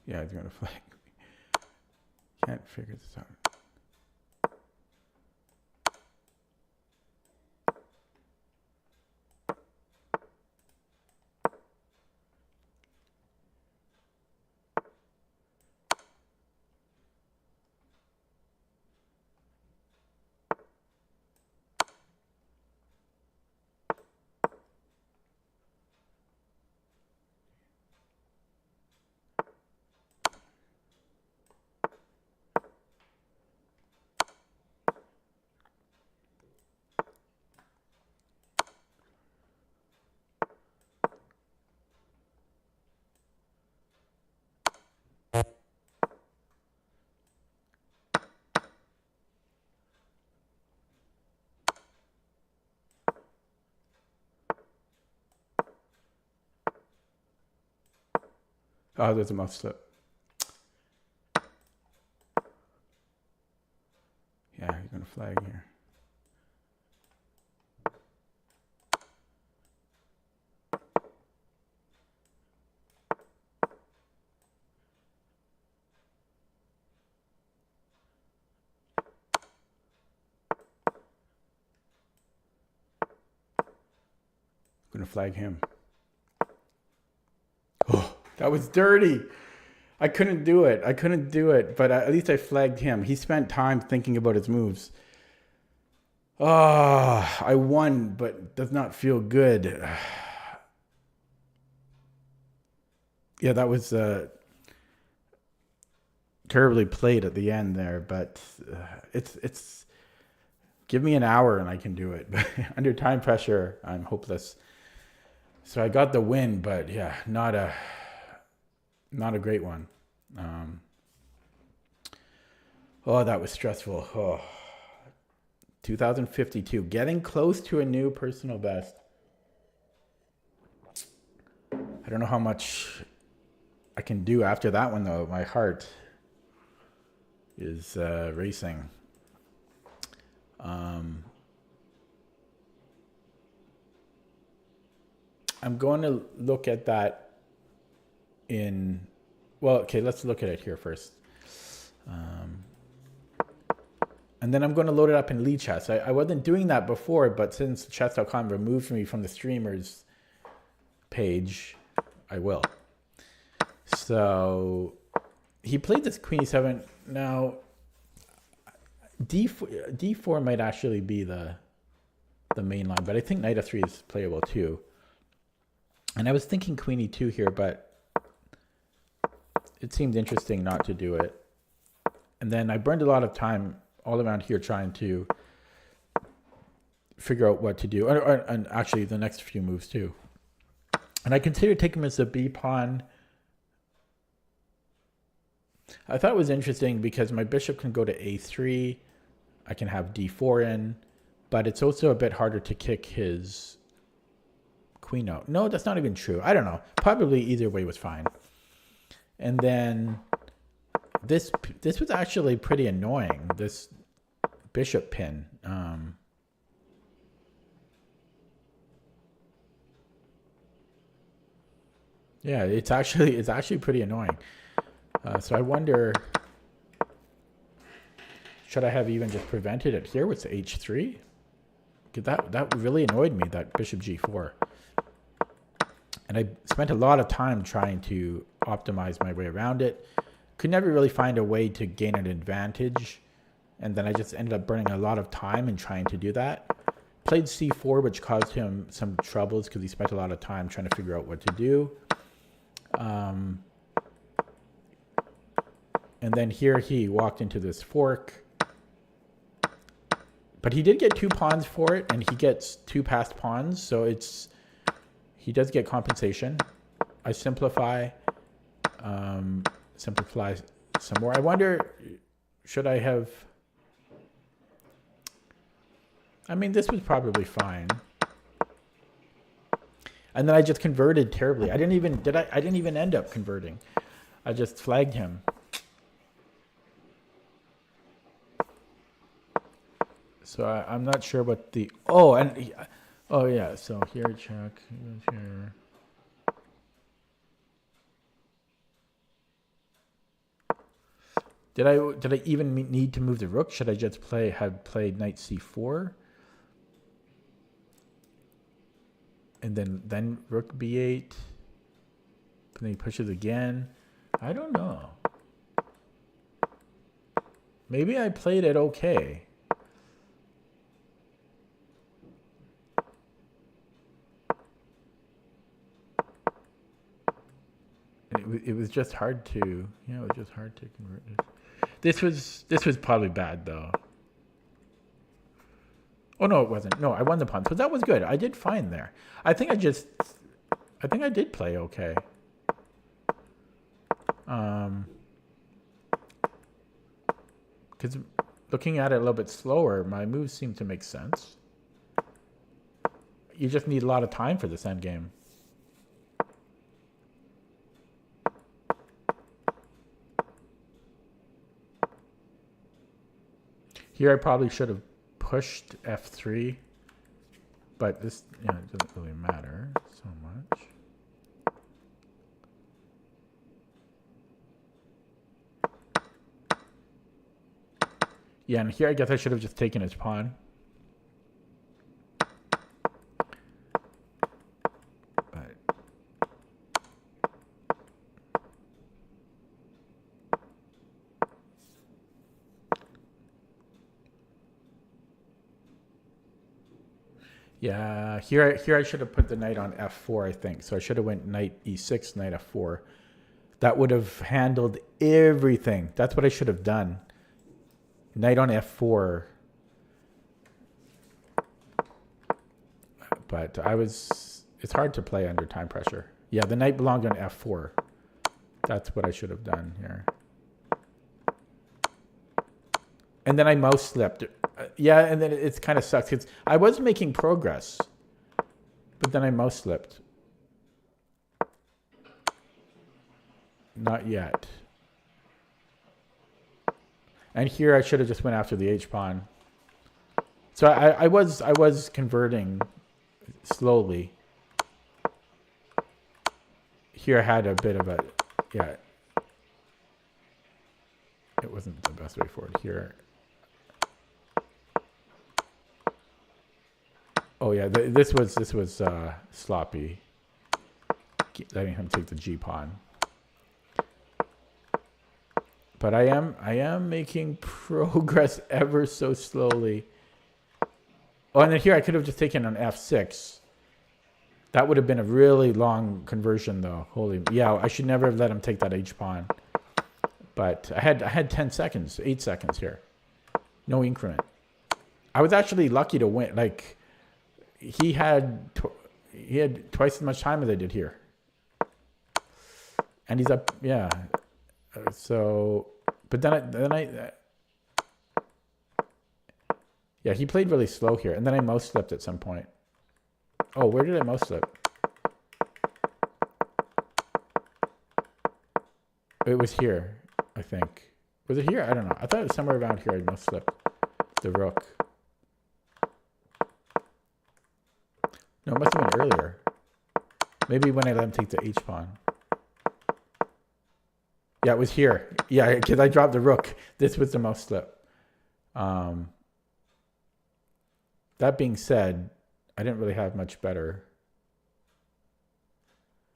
S1: Yeah, he's gonna flag me. Can't figure this out. Oh, there's a muff slip. Yeah, he's gonna flag here. Gonna flag him. Oh, that was dirty. I couldn't do it. But at least I flagged him. He spent time thinking about his moves. Ah, I won, but does not feel good. Yeah, that was terribly played at the end there, but it's give me an hour and I can do it. But under time pressure, I'm hopeless. So I got the win, but yeah, not a great one. Oh, that was stressful. Oh, 2052, getting close to a new personal best. I don't know how much I can do after that one, though. My heart is racing. I'm going to look at that in... Well, okay, let's look at it here first. And then I'm going to load it up in Lichess. I wasn't doing that before, but since chess.com removed me from the streamers page, I will. So he played this queen e7. Now, d4 might actually be the main line, but I think knight f3 is playable too. And I was thinking queen e2 here, but it seemed interesting not to do it. And then I burned a lot of time all around here trying to figure out what to do. And actually the next few moves too. And I considered taking him as a b pawn. I thought it was interesting because my bishop can go to a3. I can have d4 in, but it's also a bit harder to kick his queen out. No, that's not even true. I don't know. Probably either way was fine. And then this was actually pretty annoying, this bishop pin. Yeah, it's actually pretty annoying. So I wonder, should I have even just prevented it here with h3? Because that really annoyed me, that bishop g4. And I spent a lot of time trying to optimize my way around it. Could never really find a way to gain an advantage. And then I just ended up burning a lot of time in trying to do that. Played c4, which caused him some troubles because he spent a lot of time trying to figure out what to do. And then here he walked into this fork. But he did get 2 pawns for it, and he gets 2 passed pawns, so he does get compensation. I simplify some more. I wonder, should I have... I mean, this was probably fine. And then I just converted terribly. I didn't even end up converting. I just flagged him. So I'm not sure what the... Oh, yeah. So here, check. Here. Did I even need to move the rook? Should I just have played knight c4? And then rook b8. And then he pushes again. I don't know. Maybe I played it okay. It was just hard to, it was just hard to convert this. This was probably bad though. Oh no, it wasn't. No, I won the pawn, so that was good. I did fine there. I think I did play okay. Because looking at it a little bit slower, my moves seem to make sense. You just need a lot of time for this endgame. Here I probably should have pushed f3, but this, it doesn't really matter so much. Yeah, and here I guess I should have just taken his pawn. Yeah, here I should have put the knight on f4, I think. So I should have went knight e6, knight f4, That would have handled everything. That's what I should have done. Knight on f4. But it's hard to play under time pressure. Yeah, the knight belonged on f4. That's what I should have done here. And then I mouse slipped. Yeah, and then it kind of sucks. I was making progress, but then I mouse slipped. Not yet. And here I should have just went after the h-pawn. So I was converting slowly. Here I had a bit of a, yeah. It wasn't the best way forward here. Oh yeah, this was sloppy. Letting him take the g-pawn. But I am making progress ever so slowly. Oh, and then here I could have just taken on f6. That would have been a really long conversion, though. Holy, yeah, I should never have let him take that h-pawn. But I had 10 seconds, 8 seconds here. No increment. I was actually lucky to win. Like, he had twice as much time as I did here. And he's up, yeah. So, but yeah, he played really slow here. And then I mouse slipped at some point. Oh, where did I mouse slip? It was here, I think. Was it here? I don't know. I thought it was somewhere around here I mouse slipped the rook. No, it must have been earlier. Maybe when I let him take the h-pawn. Yeah, it was here. Yeah, because I dropped the rook. This was the mouse slip. That being said, I didn't really have much better.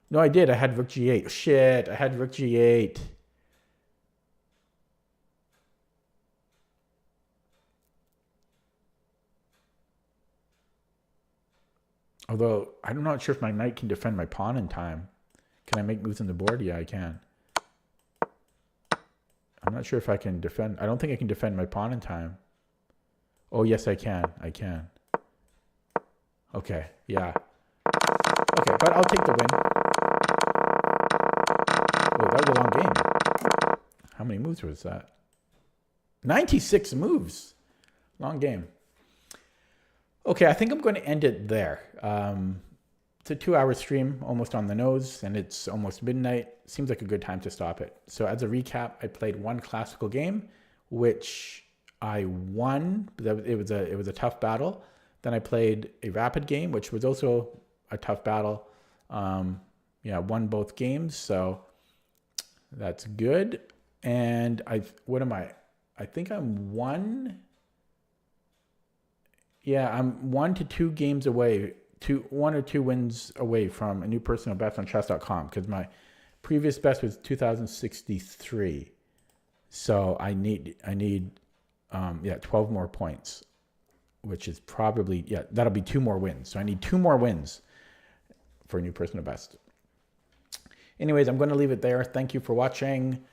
S1: No, I did. I had rook g8. Shit, I had rook g8. Although, I'm not sure if my knight can defend my pawn in time. Can I make moves on the board? Yeah, I can. I'm not sure if I can defend. I don't think I can defend my pawn in time. Oh, yes, I can. I can. Okay, yeah. Okay, but I'll take the win. Oh, that was a long game. How many moves was that? 96 moves. Long game. Okay, I think I'm going to end it there. It's a 2-hour stream, almost on the nose, and it's almost midnight. Seems like a good time to stop it. So as a recap, I played one classical game, which I won. It was a tough battle. Then I played a rapid game, which was also a tough battle. Yeah, won both games, so that's good. And what am I? I think I'm one. Yeah, I'm 1 to 2 games away, 1 or 2 wins away from a new personal best on chess.com, because my previous best was 2063. So I need 12 more points, which is probably, that'll be 2 more wins. So I need 2 more wins for a new personal best. Anyways, I'm going to leave it there. Thank you for watching.